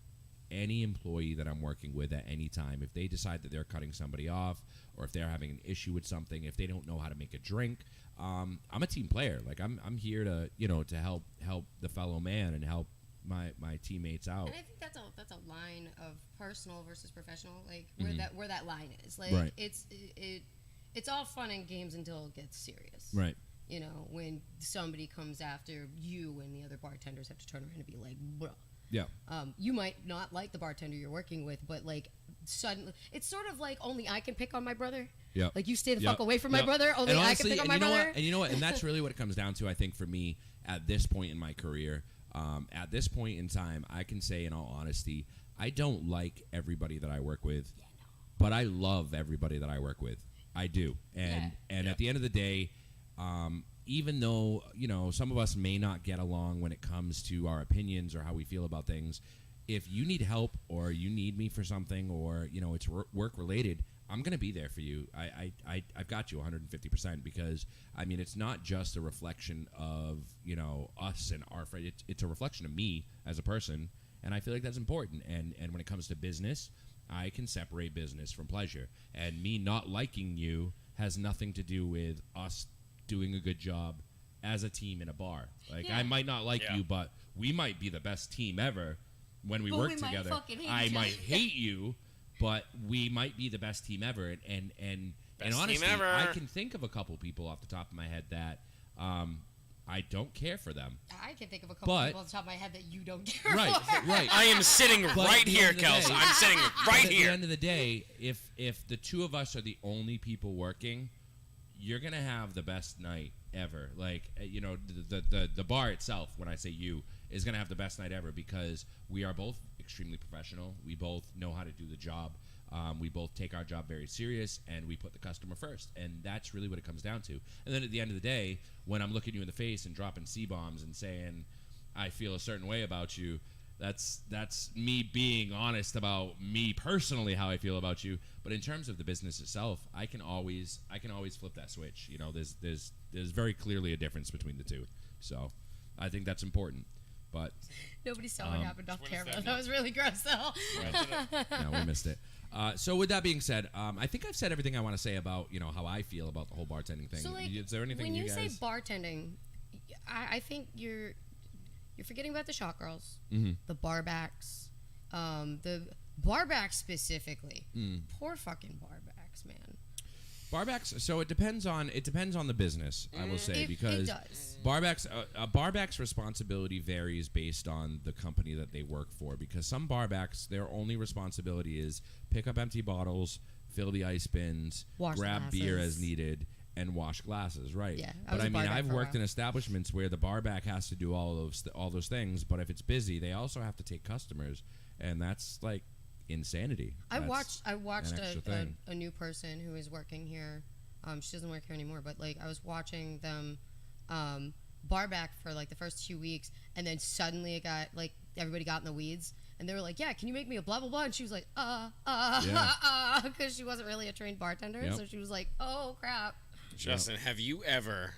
any employee that I'm working with at any time. If they decide that they're cutting somebody off, or if they're having an issue with something, if they don't know how to make a drink, I'm a team player. Like I'm here to to help the fellow man and help my teammates out.
And I think that's a line of personal versus professional, like where that line is. Like
Right.
it's all fun and games until it gets serious.
Right.
You know, when somebody comes after you and the other bartenders have to turn around and be like, bro.
Yeah.
You might not like the bartender you're working with, but like suddenly, it's sort of like only I can pick on my brother.
Yeah.
Like you stay the fuck away from my brother. Only I can pick on my brother.
And you know what? And that's really what it comes down to. I think for me at this point in my career, at this point in time, I can say in all honesty, I don't like everybody that I work with, but I love everybody that I work with. I do. And at the end of the day, even though, some of us may not get along when it comes to our opinions or how we feel about things, if you need help or you need me for something or, it's work related, I'm going to be there for you. I've got you 150% because, it's not just a reflection of, us and our friend. It's a reflection of me as a person, and I feel like that's important. And when it comes to business, I can separate business from pleasure. And me not liking you has nothing to do with us doing a good job as a team in a bar. Like, I might not like you, but we might be the best team ever when we work together. I might hate you, but we might be the best team ever. And honestly, I can think of a couple people off the top of my head that I don't care for them.
I can think of a couple people off the top of my head that you don't care
right,
for.
Right.
I am sitting right here, Kels. I'm sitting right here.
At the end of the day, if the two of us are the only people working, you're gonna have the best night ever. Like, the bar itself, when I say you, is gonna have the best night ever because we are both extremely professional. We both know how to do the job. We both take our job very serious, and we put the customer first. And that's really what it comes down to. And then at the end of the day, when I'm looking you in the face and dropping C-bombs and saying, I feel a certain way about you. That's me being honest about me personally, how I feel about you. But in terms of the business itself, I can always flip that switch. You know, there's very clearly a difference between the two. So I think that's important. But
nobody saw what happened off camera. That was really gross, though.
Right. No, we missed it. So with that being said, I think I've said everything I want to say about how I feel about the whole bartending thing.
So, like,
is there anything
when you
guys
say bartending, I think you're forgetting about the shot girls, the barbacks, the barbacks specifically. Poor fucking barbacks, man.
Barbacks. So it depends on the business. I will say because
it does.
Barback's responsibility varies based on the company that they work for. Because some barbacks, their only responsibility is pick up empty bottles, fill the ice bins, grab beer as needed, and wash glasses. Right.
Yeah.
But I mean, I've worked in establishments where the barback has to do all those things. But if it's busy, they also have to take customers, and that's like insanity.
I watched a new person who is working here. She doesn't work here anymore, but like I was watching them barback for like the first 2 weeks, and then suddenly it got like everybody got in the weeds, and they were like, "Yeah, can you make me a blah blah blah?" And she was like, because she wasn't really a trained bartender, so she was like, "Oh crap."
Justin, have you ever,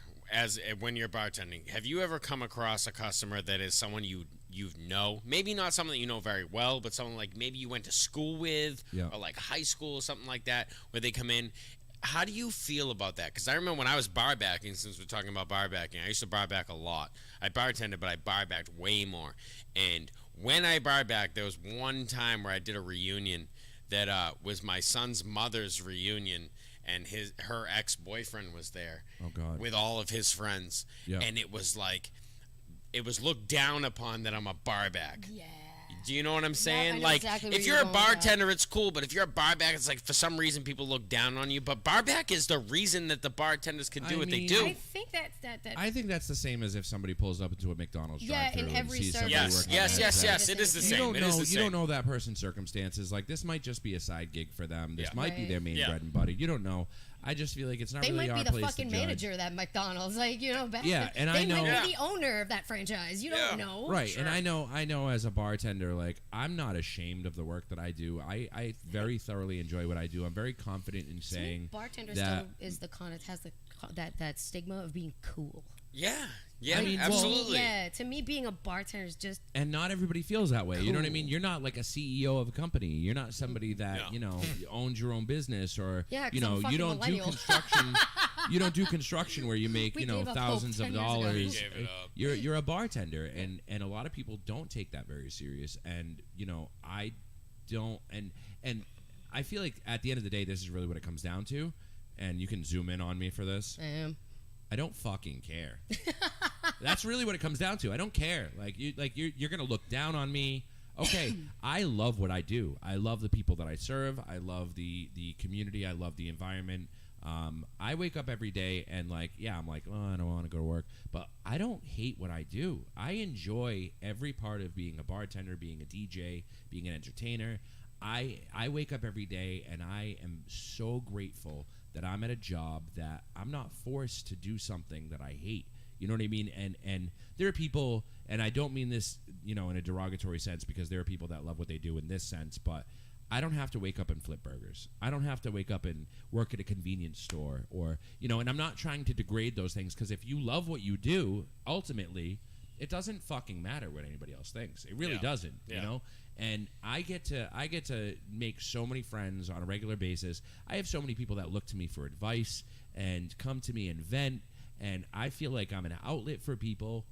when you're bartending, have you ever come across a customer that is someone you know, maybe not someone that you know very well, but someone like maybe you went to school with or like high school or something like that, where they come in? How do you feel about that? Because I remember when I was barbacking, since we're talking about barbacking, I used to barback a lot. I bartended, but I barbacked way more. And when I barbacked, there was one time where I did a reunion that was my son's mother's reunion, and her ex-boyfriend was there with all of his friends. And it was like, it was looked down upon that I'm a barback. Yeah. Do you know what I'm saying?
Yeah,
like,
exactly
if you're a bartender, it's cool, but if you're a barback, it's like for some reason people look down on you. But barback is the reason that the bartenders can do what they do.
I think
I think that's the same as if somebody pulls up into a McDonald's drive-thru
in
and
every
sees
service.
somebody working.
Yes. It is the same.
You don't know that person's circumstances. Like, this might just be a side gig for them. This might be their main bread and butter. You don't know. I just feel like it's not really our place to judge.
They might be the fucking manager of that McDonald's, like,
and
I know they might be the owner of that franchise. You don't know,
right? Sure. And I know as a bartender, like, I'm not ashamed of the work that I do. I very thoroughly enjoy what I do. I'm very confident in saying
bartender
that
still is has that stigma of being cool.
Yeah, I mean, absolutely.
To me, being a bartender is just...
And not everybody feels that way. Cool. You know what I mean? You're not like a CEO of a company. You're not somebody that, owns your own business or, you don't do construction. You don't do construction where you make, thousands of dollars. You're a bartender. And a lot of people don't take that very serious. And, I don't. And I feel like at the end of the day, this is really what it comes down to. And you can zoom in on me for this.
I am.
I don't fucking care. That's really what it comes down to. I don't care. You're gonna look down on me. Okay, I love what I do. I love the people that I serve. I love the community. I love the environment. I wake up every day and I'm like, oh, I don't want to go to work, but I don't hate what I do. I enjoy every part of being a bartender, being a DJ, being an entertainer. I wake up every day and I am so grateful that I'm at a job that I'm not forced to do something that I hate. You know what I mean? And there are people, and I don't mean this, in a derogatory sense, because there are people that love what they do in this sense, but I don't have to wake up and flip burgers. I don't have to wake up and work at a convenience store or, and I'm not trying to degrade those things, because if you love what you do, ultimately, it doesn't fucking matter what anybody else thinks. It really doesn't, And I get to make so many friends on a regular basis. I have so many people that look to me for advice and come to me and vent, and I feel like I'm an outlet for people.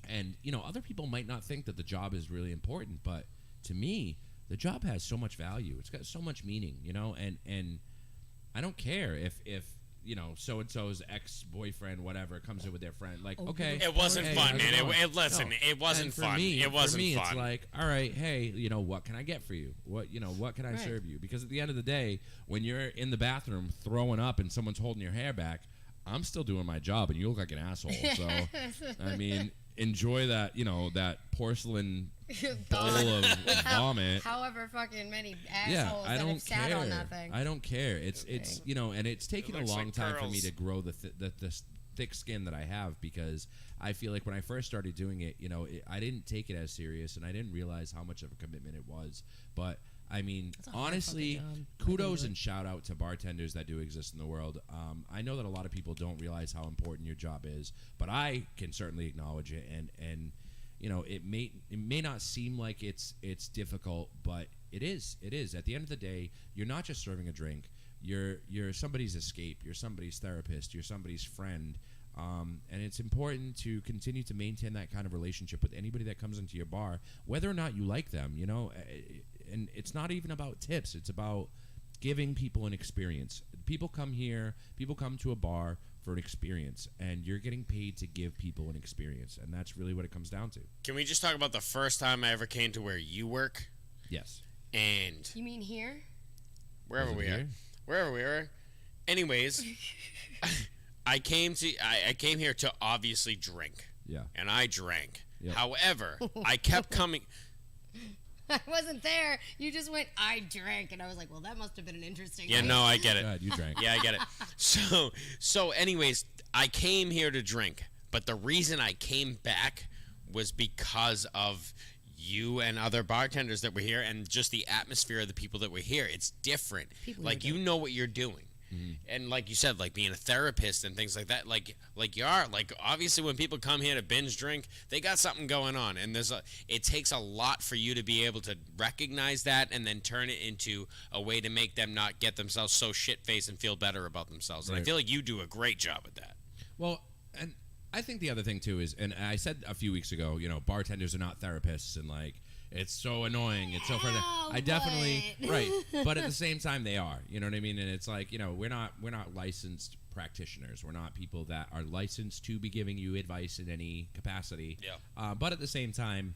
And, other people might not think that the job is really important, but to me, the job has so much value. It's got so much meaning, and I don't care if so-and-so's ex-boyfriend, whatever, comes in with their friend. Like, okay.
It wasn't fun, man. It wasn't fun. It wasn't
me,
fun.
It's like, all right, hey, what can I get for you? What can I serve you? Because at the end of the day, when you're in the bathroom throwing up and someone's holding your hair back, I'm still doing my job, and you look like an asshole. So, I mean, enjoy that, that porcillen bowl of vomit.
However fucking many assholes that have sat on that thing.
I don't care. It's and it's taken a long time for me to grow the thick skin that I have, because I feel like when I first started doing it, I didn't take it as serious, and I didn't realize how much of a commitment it was. But I mean, honestly, kudos and shout out to bartenders that do exist in the world. I know that a lot of people don't realize how important your job is, but I can certainly acknowledge it. And it may not seem like it's difficult, but it is. It is. At the end of the day, you're not just serving a drink. You're somebody's escape. You're somebody's therapist. You're somebody's friend. And it's important to continue to maintain that kind of relationship with anybody that comes into your bar, whether or not you like them. And it's not even about tips. It's about giving people an experience. People come to a bar for an experience, and you're getting paid to give people an experience, and that's really what it comes down to.
Can we just talk about the first time I ever came to where you work?
Yes.
And
you mean here?
Wherever we are. Anyways, I came here to obviously drink.
Yeah.
And I drank.
Yep.
However, I kept coming.
I wasn't there. You just went, I drank. And I was like, well, that must have been an interesting
Yeah,
night.
no, I get it.
God, you drank.
Yeah, I get it. So anyways, I came here to drink. But the reason I came back was because of you and other bartenders that were here, and just the atmosphere of the people that were here. It's different. Like, you know what you're doing. Mm-hmm. And like you said, like being a therapist and things like that, like you are, like, obviously when people come here to binge drink, they got something going on, and it takes a lot for you to be able to recognize that and then turn it into a way to make them not get themselves so shit-faced and feel better about themselves. And I feel like you do a great job at that.
Well, and I think the other thing too is, and I said a few weeks ago, bartenders are not therapists, and like, it's so annoying. It's so frustrating. I definitely right, but at the same time, they are. You know what I mean? And it's like, we're not licensed practitioners. We're not people that are licensed to be giving you advice in any capacity.
Yeah.
But at the same time,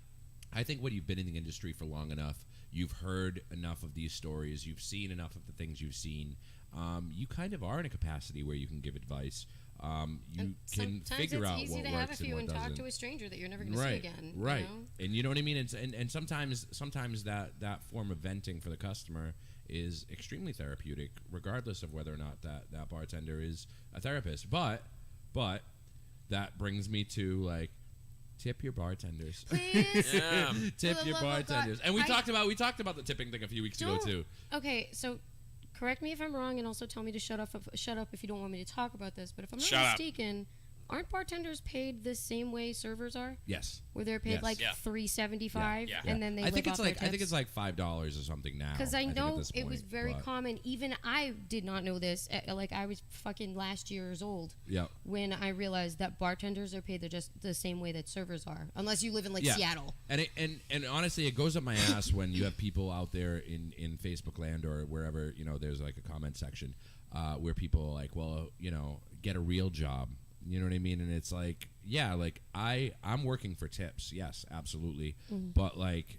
I think when you've been in the industry for long enough, you've heard enough of these stories, you've seen enough of the things you've seen. You kind of are in a capacity where you can give advice. You can figure out what works and what doesn't. Sometimes it's easy to have a few and talk
to a stranger that you're never going to see again.
Right. And you know what I mean? And sometimes that form of venting for the customer is extremely therapeutic, regardless of whether or not that bartender is a therapist. But that brings me to, like, tip your bartenders.
Please.
Yeah. Tip your bartenders. And we talked about the tipping thing a few weeks ago too.
Okay, so correct me if I'm wrong, and also tell me to shut up if you don't want me to talk about this. But if I'm not mistaken, aren't bartenders paid the same way servers are?
Yes.
Where they're paid $3.75, and then they live off their tips?
I think it's like $5 or something now.
Because I know it was very common. Even I did not know this. Like, I was fucking last years old.
Yeah.
When I realized that bartenders are paid just the same way that servers are, unless you live in Seattle.
And honestly, it goes up my ass when you have people out there in Facebook land or wherever, there's like a comment section where people are like, well, get a real job. You know what I mean? And it's like, yeah, like I'm working for tips. Yes, absolutely. Mm-hmm. But like,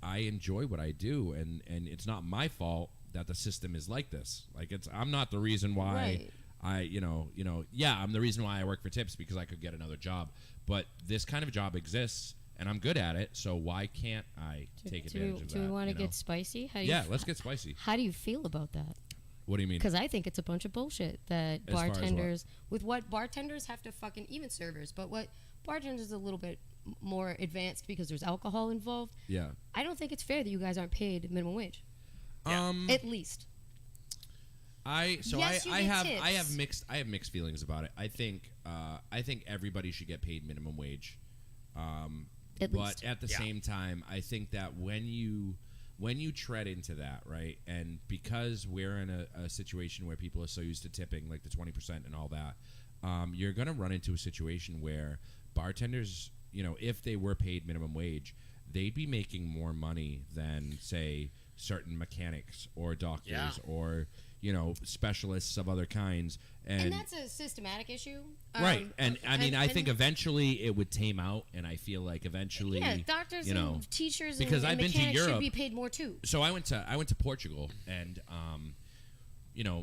I enjoy what I do, and it's not my fault that the system is like this. Like, I'm not the reason why I'm the reason why I work for tips, because I could get another job. But this kind of job exists, and I'm good at it. So why can't I take advantage of that?
Do we want to get spicy?
Let's get spicy.
How do you feel about that?
What do you mean?
Because I think it's a bunch of bullshit that bartenders, with what bartenders have to fucking, even servers, but what bartenders is a little bit more advanced because there's alcohol involved.
Yeah.
I don't think it's fair that you guys aren't paid minimum wage. At least.
I have mixed feelings about it. I think everybody should get paid minimum wage. But at the same time, I think that when you tread into that, right, and because we're in a situation where people are so used to tipping, like the 20% and all that, you're going to run into a situation where bartenders, if they were paid minimum wage, they'd be making more money than, say, certain mechanics or doctors or, specialists of other kinds.
And that's a systematic issue.
Right. And I think eventually it would tame out, and I feel like eventually,
doctors and teachers
because
and
I've been to
mechanics
Europe,
should be paid more too.
So I went to Portugal, and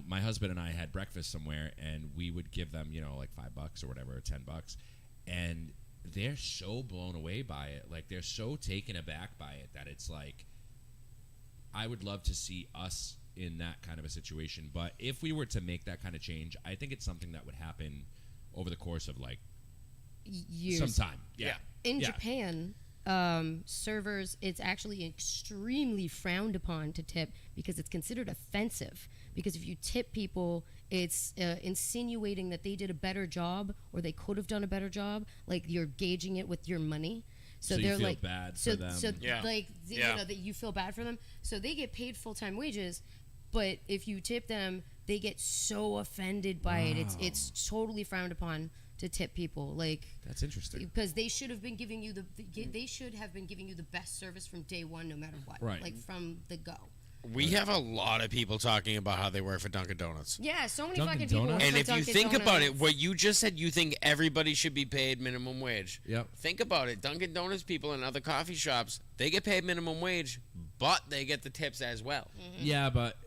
my husband and I had breakfast somewhere, and we would give them, like $5 or whatever, or $10, and they're so blown away by it. Like, they're so taken aback by it that it's like, I would love to see us in that kind of a situation. But if we were to make that kind of change, I think it's something that would happen over the course of like
years.
some time. Yeah.
In Japan, servers, it's actually extremely frowned upon to tip because it's considered offensive. Because if you tip people, it's insinuating that they did a better job or they could have done a better job. Like you're gauging it with your money. So
you
they're
feel
like
bad for them.
So like you know that you feel bad for them. So they get paid full-time wages, but if you tip them, they get so offended by it. It's totally frowned upon to tip people. Like
that's interesting
because they should have been giving you the best service from day one, no matter what.
Right.
Like from the go.
We have a lot of people talking about how they work for Dunkin' Donuts.
Yeah, so many
Dunkin'
fucking people.
Donuts?
Work
And
for
if you
Dunkin'
think
Donuts.
about it, what you just said, you think everybody should be paid minimum wage.
Yep.
Think about it. Dunkin' Donuts people and other coffee shops, they get paid minimum wage, but they get the tips as well.
Mm-hmm.
Yeah, but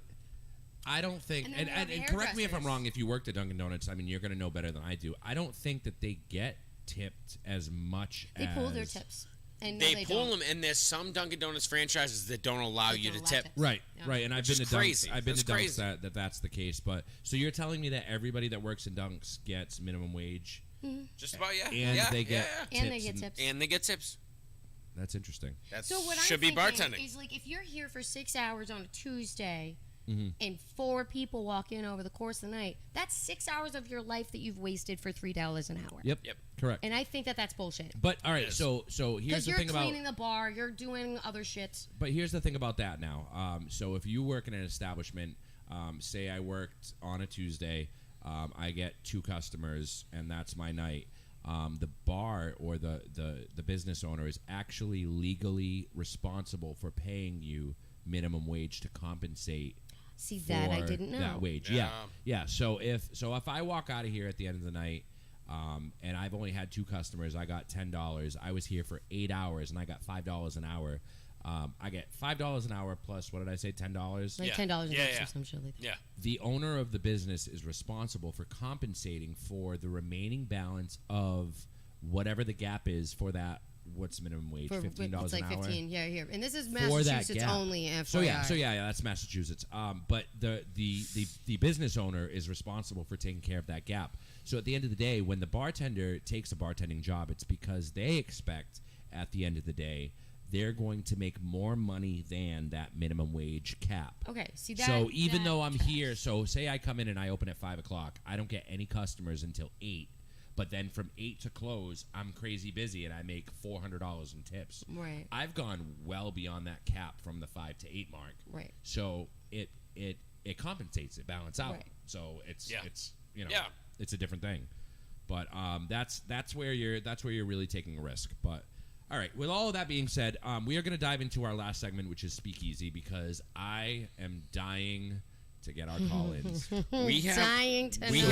I don't think,
And
and correct me if I'm wrong, if you worked at Dunkin' Donuts, I mean, you're going to know better than I do. I don't think that they get tipped as much
They
as...
pull their tips. And
They pull them, and there's some Dunkin' Donuts franchises that don't allow you to tip.
Right,
Yeah.
right, and I've
Which
been
is
to
crazy.
Dunks. I've been
That's
to Dunks
crazy.
that's the case. But so you're telling me that everybody that works in Dunks gets minimum wage,
Just about, yeah.
and
yeah,
they get
yeah.
And they get tips.
And they get tips.
That's interesting.
That
So what
should
I'm
be
thinking
bartending.
is like if you're here for 6 hours on a Tuesday
Mm-hmm.
and 4 people walk in over the course of the night, that's 6 hours of your life that you've wasted for $3 an hour.
Yep. Correct.
And I think that that's bullshit.
But all right,
Yes.
so here's
Because
the
you're
thing about.
cleaning the bar, you're doing other shit.
But here's the thing about that now. So if you work in an establishment, say I worked on a Tuesday, I get 2 customers, and that's my night. The bar or the business owner is actually legally responsible for paying you minimum wage to compensate.
See, that I
for
didn't know.
That wage, yeah. So if I walk out of here at the end of the night, and I've only had 2 customers, I got $10. I was here for 8 hours, and I got $5 an hour. I get $5 an hour plus, what did I say, $10?
Like $10 or some shit like that.
Yeah.
The owner of the business is responsible for compensating for the remaining balance of whatever the gap is for that. What's minimum wage? $15
it's like
an hour.
15. Yeah, here, and this is
For that
Massachusetts
gap.
only. FYI.
So yeah, that's Massachusetts. But the business owner is responsible for taking care of that gap. So at the end of the day, when the bartender takes a bartending job, it's because they expect at the end of the day they're going to make more money than that minimum wage cap.
Okay, see that.
So even though I'm here, so say I come in and I open at 5 o'clock, I don't get any customers until 8. But then from 8 to close, I'm crazy busy and I make $400 in tips.
Right.
I've gone well beyond that cap from the 5 to 8 mark.
Right.
So it compensates, it balances out.
Right.
So it's you know
Yeah.
it's a different thing. But that's where you're really taking a risk. But all right, with all of that being said, we are going to dive into our last segment, which is Speakeasy, because I am dying to get our call-ins.
We have
Dying to
we
know.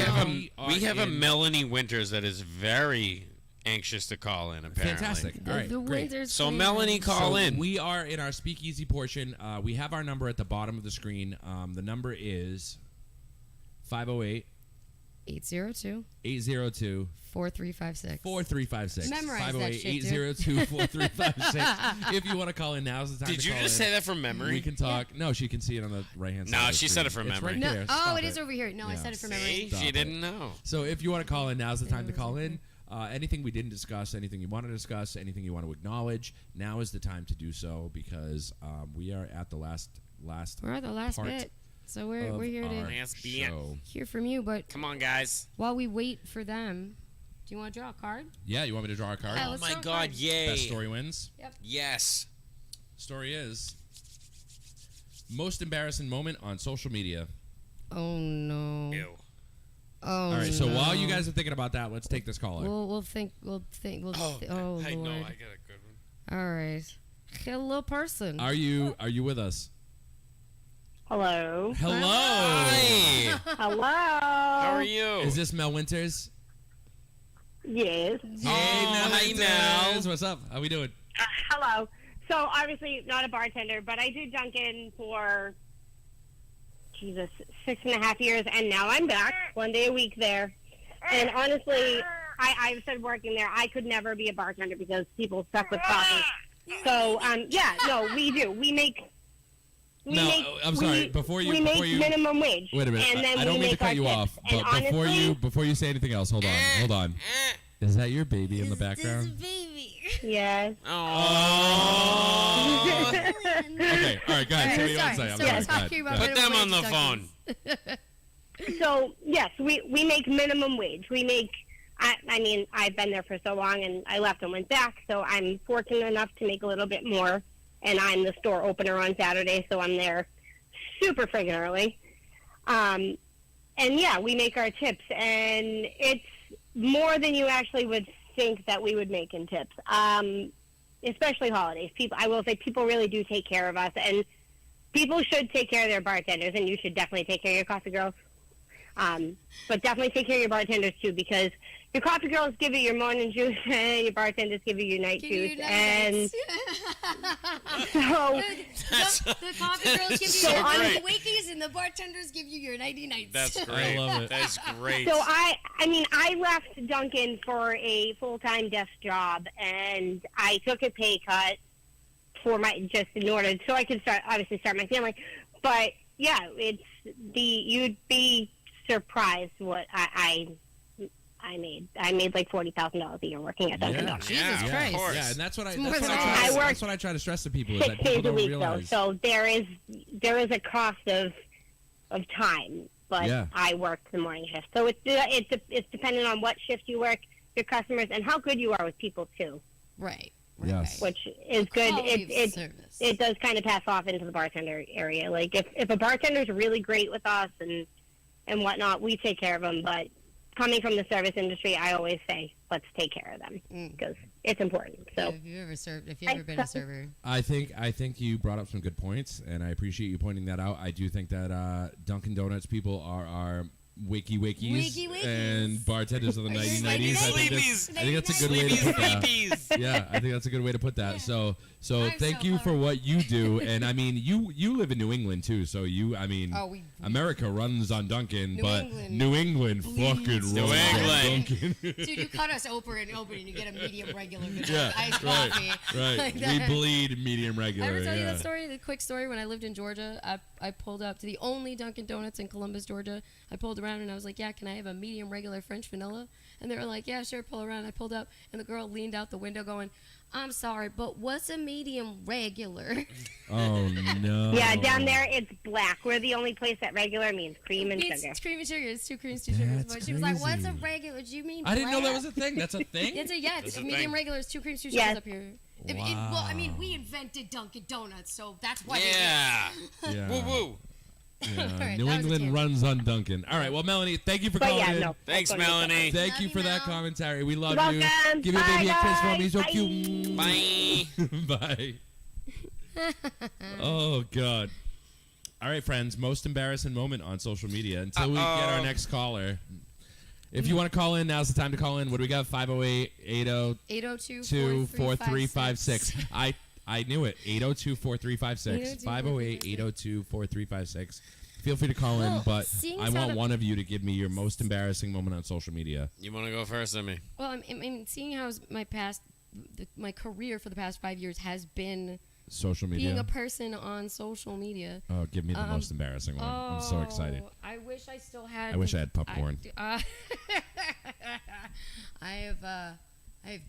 have a Melanie Winters that is very anxious to call in. Apparently,
Fantastic. All right,
the
great.
Windsor's
So
clear.
Melanie, call
So
in.
we are in our Speakeasy portion. We have our number at the bottom of the screen. The number is 508
802
802
4356.
4356.
Memorize that shit,
802 4356. If you want to call in, now's the time
Did
to
you
call
just
in.
say that from memory?
We can talk. No, she can see it on the right-hand side.
No,
of the
she
screen.
said it from
It's
memory.
right
No,
there.
oh,
Stop
it is over here. No, I
Yeah.
said it from
See,
memory.
Stop
she
it.
didn't know.
So if you want to call in, now's the time to call in. Anything we didn't discuss, anything you want to discuss, anything you want to acknowledge, now is the time to do so, because we are at the last
We're at the last
part
bit, so we're here
of
to
our
Last bit.
show.
hear from you. But
Come on, guys.
while we wait for them, do you want to draw a card?
Yeah, you want me to draw a card?
Yeah,
Oh
let's
my
draw a
God!
card.
Yay!
Best story wins.
Yes.
Story is most embarrassing moment on social media.
Oh no.
Ew.
Oh.
All right, so
no.
while you guys are thinking about that, let's take this caller.
We'll think. Oh
I
Lord.
know. I got a good one.
All right. Hello, person.
Are you with us?
Hello.
Hello.
Hi.
Hello.
How are you?
Is this Mel Winters?
Yes.
Hi, Mel.
What's up? How we doing?
Hello. So obviously not a bartender, but I do Dunkin' for 6.5 years, and now I'm back 1 day a week there. And honestly, I've started working there. I could never be a bartender because people suck with coffee. So we do. We
I'm sorry. Before you
minimum wage.
Wait a minute.
And then
I don't mean to cut you
tips.
off,
And
but
honestly,
before you say anything else, hold on. Is that your baby in the background?
Yes.
Oh.
Okay. All right. Go ahead. Say what you want to say.
I'm talking about
Put them on the phone.
So yes, we make minimum wage. We make. I mean, I've been there for so long, and I left and went back. So I'm fortunate enough to make a little bit more, and I'm the store opener on Saturday, so I'm there super friggin' early. And yeah, we make our tips, and it's more than you actually would think that we would make in tips. Especially holidays. I will say people really do take care of us, and people should take care of their bartenders, and you should definitely take care of your coffee girls. But definitely take care of your bartenders too, because your coffee girls give you your morning juice, and your bartenders give you your night juice. And so
the coffee girls give you your wikis, and the bartenders give you your nighty nights.
That's great. I love it. That's great.
So I left Dunkin' for a full-time desk job, and I took a pay cut for in order so I could start my family. But yeah, you'd be surprised what I made. I made like $40,000 a year working at Dunkin' Donuts.
Jesus Christ!
Yeah, and that's what I try to stress to people is
6
that people
days a week
realize.
though, so there is a cost of time. But I work the morning shift, so it's dependent on what shift you work, your customers, and how good you are with people too.
Right.
Yes.
Which is good. It does kind of pass off into the bartender area. Like if a bartender's really great with us and whatnot, we take care of them. But coming from the service industry, I always say, let's take care of them because it's important. So
if you've ever been a server,
I think you brought up some good points, and I appreciate you pointing that out. I do think that Dunkin' Donuts people are wikis and bartenders of the 1990s. I think that's a good way to put that. Yeah, I think that's a good way to put that. So thank you for what you do. And I mean, you live in New England too. So America runs on Dunkin', but New England fucking runs on Dunkin'.
Dude, you cut us open and you get a medium regular iced
right,
coffee.
Right,
Like
we bleed medium regular.
I ever tell you that story? The quick story. When I lived in Georgia, I pulled up to the only Dunkin' Donuts in Columbus, Georgia. I pulled around and I was like, yeah, can I have a medium regular French vanilla? And they were like, yeah, sure, pull around. I pulled up, and the girl leaned out the window going, I'm sorry, but what's a medium regular?
Oh, no.
Yeah, down there it's black. We're the only place that regular means cream and sugar.
It's cream and sugar. It's 2 creams, 2 sugars. But she was like, what's a regular? Do you mean
I didn't know that was a thing. That's a thing?
It's medium regular. It's 2 creams, 2 sugars up here.
Wow.
Well, I mean, we invented Dunkin' Donuts, so that's what
it is. Yeah. Woo-woo.
Yeah.
Right,
New England runs on Dunkin'. All right, well, Melanie, thank you for calling in.
No,
thanks, Melanie.
Thank you for that commentary. We love you.
Welcome.
Give your
Bye,
baby a kiss for me.
guys.
So
Bye.
cute.
Bye.
Bye. Oh, God. All right, friends, most embarrassing moment on social media until we get our next caller. If you want to call in, now's the time to call in. What do we got? 508-802-4356. I knew it. 802-4356. 508-802-4356. Feel free to call in, but I want one of you to give me your most embarrassing moment on social media.
You want to go first, Emmy?
Well, I mean, seeing how my career for the past 5 years has been
social media,
being a person on social media.
Oh, give me the most embarrassing one. I'm so excited.
I wish I still had.
I wish I had popcorn.
I have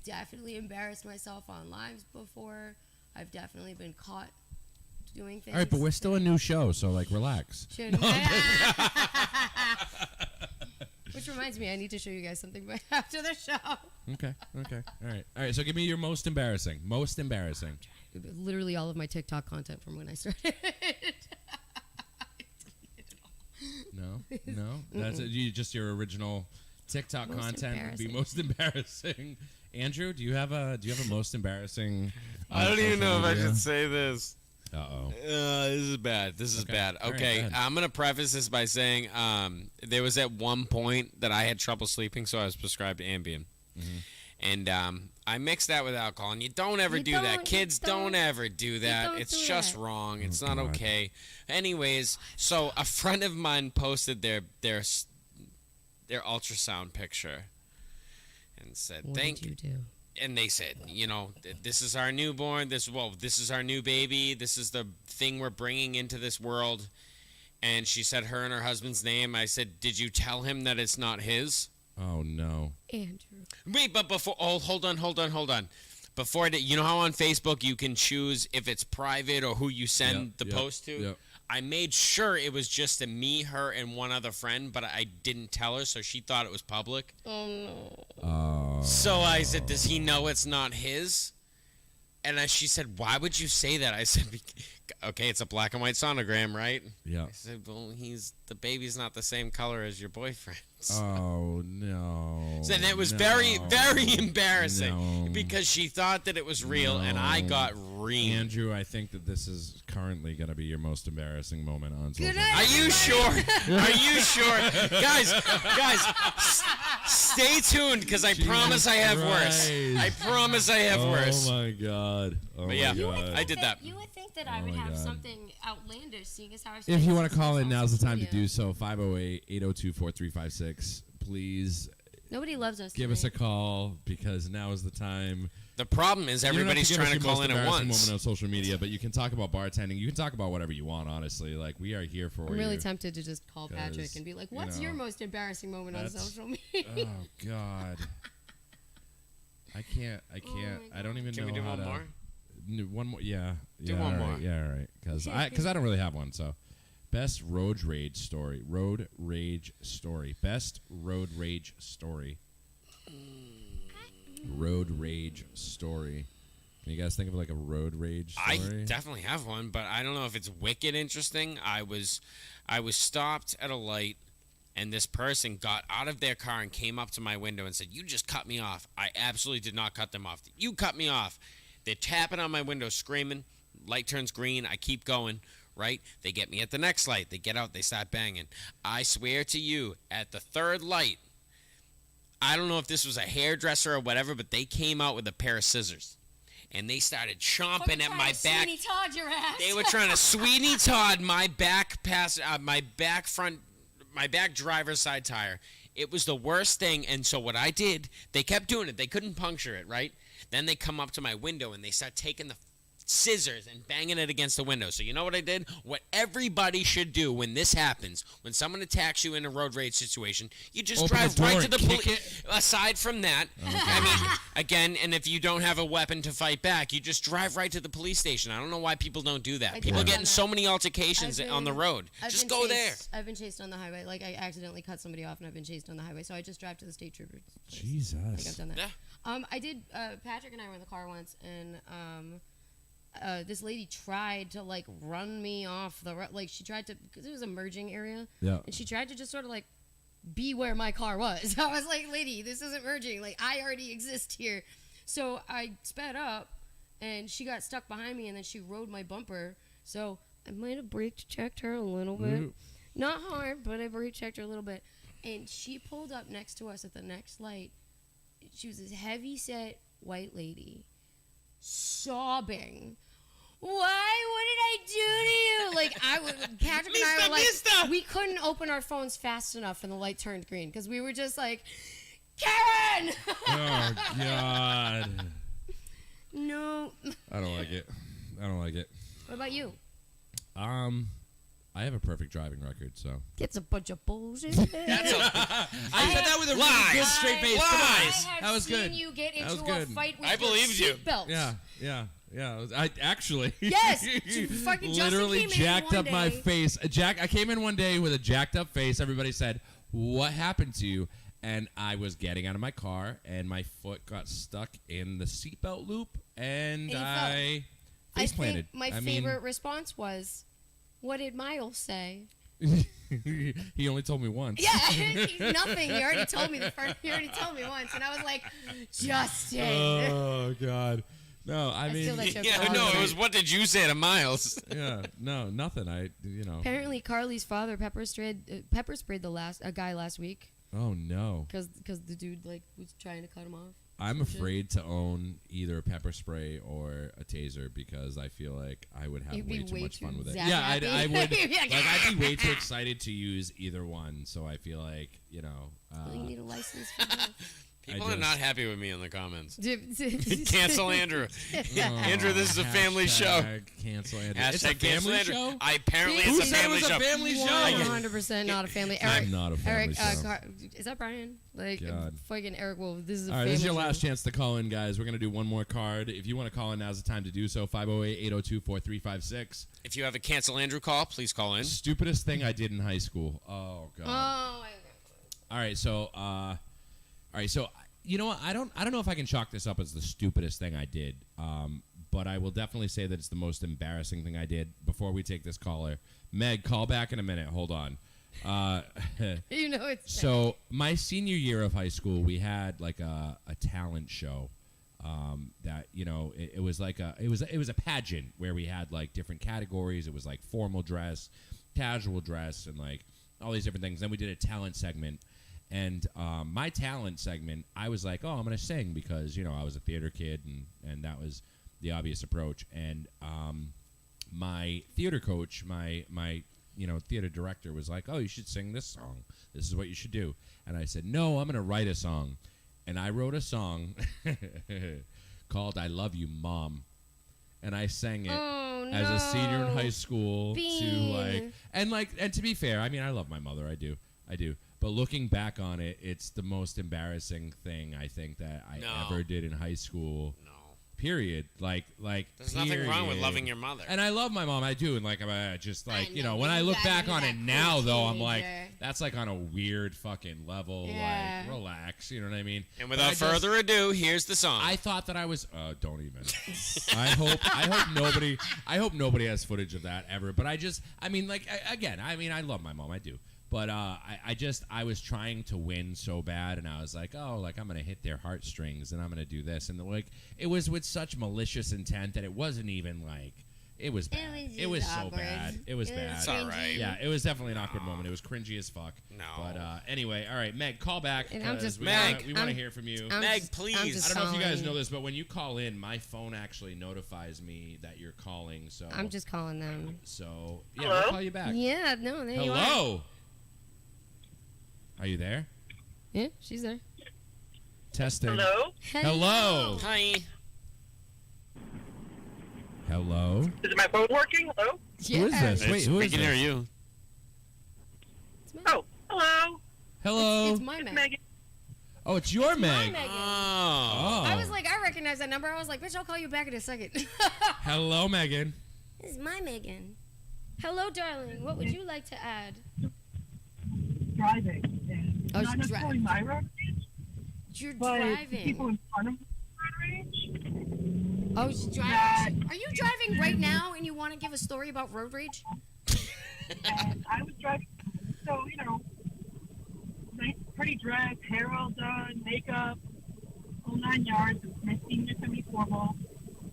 definitely embarrassed myself on lives before. I've definitely been caught doing things.
All right, but we're still a new show, so like relax.
Which reminds me, I need to show you guys something after the show.
Okay. All right. So give me your most embarrassing. Most embarrassing.
Literally all of my TikTok content from when I started.
No. That's just your original TikTok
most
content would be most embarrassing. Andrew, do you have a most embarrassing?
I don't even know if I should say this.
Uh-oh.
This is bad. Okay,
right,
I'm going to preface this by saying there was at one point that I had trouble sleeping, so I was prescribed Ambien. Mm-hmm. And I mixed that with alcohol. And you don't ever do that. Kids don't ever do that. It's just wrong. It's not okay. Anyways, so a friend of mine posted their ultrasound picture and said,
What did you do?
and they said, this is our newborn. This is our new baby. This is the thing we're bringing into this world. And she said her and her husband's name. I said, did you tell him that it's not his?
Oh, no.
Andrew.
Wait, but before... Oh, hold on. Before I did, you know how on Facebook you can choose if it's private or who you send the post to?
Yep.
I made sure it was just me, her, and one other friend, but I didn't tell her, so she thought it was public.
Oh, no.
Oh.
So I said, does he know it's not his? And she said, why would you say that? I said, okay, it's a black and white sonogram, right?
Yeah.
I said, well, the baby's not the same color as your boyfriend.
Oh, no.
So then it was very, very embarrassing because she thought that it was real, and I got reamed.
Andrew, I think that this is currently going to be your most embarrassing moment on social media.
Are you sure? Are you sure? Guys, stay tuned because I promise I have worse. I promise I have worse.
Oh, my God.
But yeah, I did that.
You would think that I would have something outlandish, seeing as how I
If you want to call in, now's the time to do so. 508-802-4356. Please.
Nobody loves us.
Give us a call because now is the time.
The problem is everybody's trying to call in at once.
Moment on social media, but you can talk about bartending. You can talk about whatever you want, honestly. Like, we are here for you.
I'm really tempted to just call Patrick and be like, what's your most embarrassing moment on social media?
Oh, God. I can't. I don't even know how to.
Can we do one more?
One more, yeah.
Do one more.
Yeah, all right. Because I don't really have one, so. Best road rage story. Best road rage story. Road rage story. Can you guys think of like a road rage story?
I definitely have one, but I don't know if it's wicked interesting. I was stopped at a light, and this person got out of their car and came up to my window and said, "You just cut me off." I absolutely did not cut them off. You cut me off. They're tapping on my window, screaming. Light turns green. I keep going. Right? They get me at the next light. They get out. They start banging. I swear to you, at the third light, I don't know if this was a hairdresser or whatever, but they came out with a pair of scissors. And they started chomping at my back.
Sweeney Todd your ass.
They were trying to Sweeney Todd my back driver's side tire. It was the worst thing. And so what I did, they kept doing it. They couldn't puncture it, right? Then they come up to my window and they start taking the scissors and banging it against the window. So you know what I did? What everybody should do when this happens, when someone attacks you in a road rage situation, you just drive right to the police. Aside from that, I mean, again, and if you don't have a weapon to fight back, you just drive right to the police station. I don't know why people don't do that. People get in so many altercations on the road. Just go there.
I've been chased on the highway. Like, I accidentally cut somebody off and I've been chased on the highway. So I just drive to the state troopers.
Jesus.
I think I've done that.
Yeah.
I did, Patrick and I were in the car once, and this lady tried to like run me off the road. Like, she tried to, because it was a merging area.
Yeah.
And she tried to just sort of like be where my car was. I was like, lady, this isn't merging. Like, I already exist here. So I sped up, and she got stuck behind me, and then she rode my bumper. So I might have brake checked her a little bit. Not hard, but I brake checked her a little bit. And she pulled up next to us at the next light. She was this heavy-set white lady, sobbing. Why? What did I do to you? Like, Patrick and I were like, we couldn't open our phones fast enough when the light turned green because we were just like, Karen!
Oh, God.
No.
I don't like it.
What about you?
I have a perfect driving record, so.
It's a bunch of bullshit.
I
said that with a really good straight face.
Lies.
That was good.
You get
That was
into a
good.
fight with
I believed you.
seatbelts.
Yeah. I actually.
Yes. Fucking
literally
Justin came
jacked
in
up
one
my
day.
face. I came in one day with a jacked up face. Everybody said, "What happened to you?" And I was getting out of my car, and my foot got stuck in the seatbelt loop, and I face planted.
My favorite response was, "What did Miles say?"
He only told me once.
Yeah, nothing. He already told me He already told me once, and I was like, Justin.
Oh God. No, I mean.
It was what did you say to Miles?
Yeah, no, nothing.
Apparently, Carly's father pepper sprayed a guy last week.
Oh no.
Because the dude was trying to cut him off.
I'm afraid to own either a pepper spray or a taser because I feel like I would have way too much fun with it. Yeah, I would. I'd be way too excited to use either one. So I feel like,
you need a license for both.
People are not happy with me in the comments. Cancel Andrew. Andrew, this is a family show.
Cancel Andrew.
It's a family show? Apparently
Who
it's a family show.
100% not a family. Eric,
I'm not a family show.
Is that Brian? Like, fucking Eric Wolf. This is a
All right,
family
this is your
show.
last chance to call in, guys. We're going to do one more card. If you want to call in, now's the time to do so. 508-802-4356.
If you have a Cancel Andrew call, please call in.
Stupidest thing I did in high school. Oh, God.
Oh,
All right, so you know what? I don't know if I can chalk this up as the stupidest thing I did, but I will definitely say that it's the most embarrassing thing I did. Before we take this caller, Meg, call back in a minute. Hold on.
you know it's
so my senior year of high school, we had like a talent show. That it was like it was a pageant where we had like different categories. It was like formal dress, casual dress, and like all these different things. Then we did a talent segment. And my talent segment, I was like, oh, I'm going to sing because, I was a theater kid, and that was the obvious approach. And my theater coach, my theater director was like, oh, you should sing this song. This is what you should do. And I said, no, I'm going to write a song. And I wrote a song called I Love You, Mom. And I sang it as a senior in high school and to be fair, I mean, I love my mother. I do. But looking back on it, it's the most embarrassing thing I think that I ever did in high school. No. Period. Like.
There's nothing wrong with loving your mother.
And I love my mom. I do. And I just when I look back on it now, though, I'm like, that's like on a weird fucking level. Yeah. Like, relax. You know what I mean?
And without further ado, here's the song.
I thought that I was. Don't even. I hope nobody has footage of that ever. But I love my mom. I do. But I was trying to win so bad, and I was like, oh, like I'm gonna hit their heartstrings, and I'm gonna do this, and it was with such malicious intent that it wasn't even like it was bad. It was so bad. It was bad.
It's all right.
Yeah, it was definitely an awkward moment. It was cringy as fuck.
No.
But anyway, all right, Meg, call back.
And I'm just
we want to hear from you.
Meg, please.
I don't know if you guys know this, but when you call in, my phone actually notifies me that you're calling. So
I'm just calling them.
So yeah, we'll call you back.
Yeah, no, there you are.
Hello. Are you there?
Yeah, she's there.
Testing.
Hello?
Hello.
Hi.
Hello.
Is my phone working? Hello?
Who is this? Wait, who is
this? We can hear you.
Oh, hello.
Hello.
It's my Meg.
Megan.
Oh, it's your Meg.
Oh.
I was like, I recognize that number. I was like, bitch, I'll call you back in a second.
Hello, Megan.
This is my Megan. Hello, darling. What would you like to add?
Driving.
Oh,
not
she's
necessarily my road rage.
You're
but
driving.
People in front of me road rage.
Oh, she's driving. Are you driving right now and you want to give a story about road rage?
And I was driving, so, nice, pretty dressed, hair all done, makeup, whole 9 yards. My senior semi-formal,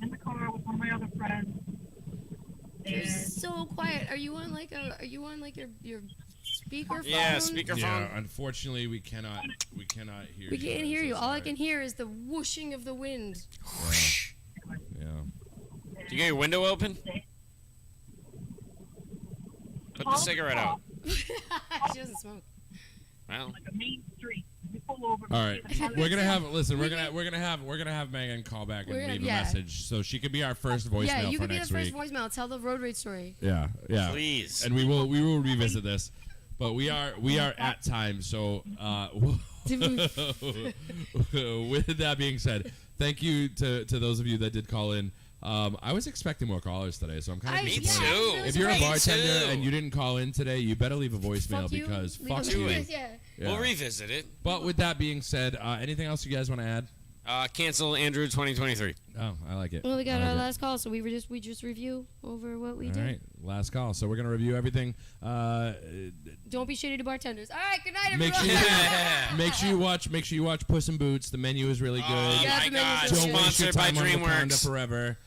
in the car with one of my other friends.
You're so quiet. Are you on like your speakerphone?
Yeah, speakerphone.
Yeah, unfortunately, we cannot hear you.
We can't hear you. All I can hear is the whooshing of the wind.
Yeah.
Do you get your window open? Put the cigarette out.
She doesn't smoke.
Well.
Like a main street. We pull over.
All right, we're gonna have Megan call back and leave a message, so she could be our first voicemail for next week.
Yeah, you could be the first voicemail. Tell the road rage story.
Yeah.
Please.
And we will revisit this, but we are at time. So with that being said, thank you to those of you that did call in. I was expecting more callers today, so I'm kind of disappointed.
Me too.
If you're a bartender and you didn't call in today, you better leave a voicemail because fuck you.
Yeah.
We'll revisit it.
But with that being said, anything else you guys want to add?
Cancel Andrew 2023.
Oh, I like it.
Well, we got our last call, so we just review over what we did.
All right, last call. So we're gonna review everything.
Don't be shitty to bartenders. All right, good night, everyone.
Make sure you watch Puss in Boots. The menu is really good.
Oh my God!
Don't waste your
Sponsored by
time on
DreamWorks.
Wakanda forever.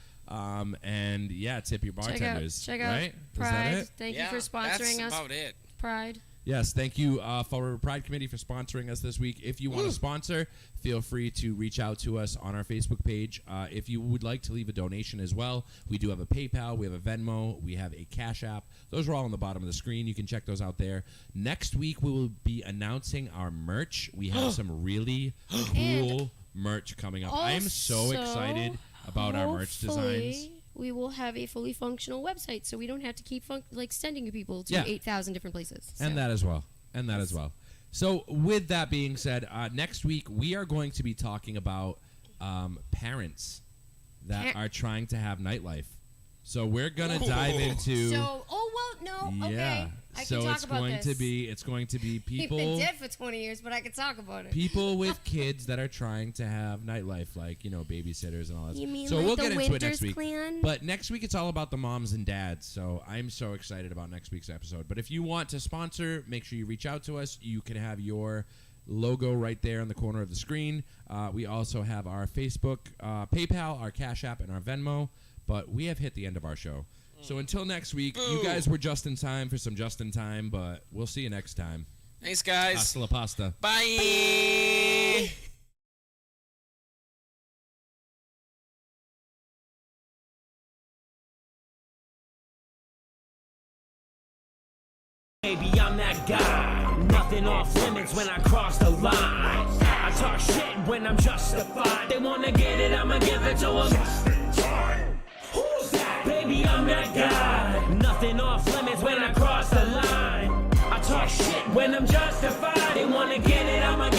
And tip your bartenders.
Check out
right?
Pride.
Is that it?
Thank you for sponsoring
that's
us.
about it.
Pride.
Yes, thank you for Pride Committee for sponsoring us this week. If you want to sponsor, feel free to reach out to us on our Facebook page. If you would like to leave a donation as well, we do have a PayPal, we have a Venmo, we have a Cash App. Those are all on the bottom of the screen. You can check those out there. Next week, we will be announcing our merch. We have some really cool merch coming up. I am so excited about our merch designs.
We will have a fully functional website, so we don't have to keep sending people to 8,000 different places.
So. And that as well. So with that being said, next week we are going to be talking about parents that are trying to have nightlife. So we're gonna dive into.
Okay. I can talk about this.
It's going to be people.
We've been dead for 20 years, but I can talk about it.
People with kids that are trying to have nightlife, like babysitters and all that.
You mean
so
like
we'll
the
get into
Winters
it next week.
Clan?
But next week it's all about the moms and dads. So I'm so excited about next week's episode. But if you want to sponsor, make sure you reach out to us. You can have your logo right there in the corner of the screen. We also have our Facebook, PayPal, our Cash App, and our Venmo. But we have hit the end of our show. So until next week, you guys were just in time for some just in time, but we'll see you next time.
Thanks, guys.
Hasta la pasta.
Bye.
Maybe I'm that guy. Nothing off limits when I cross the line. I talk shit when I'm justified. They wanna get it, I'ma give it to them. Just in time. Who's that? Baby, I'm that guy. Nothing off limits when I cross the line. I talk shit when I'm justified. They wanna get it, I'ma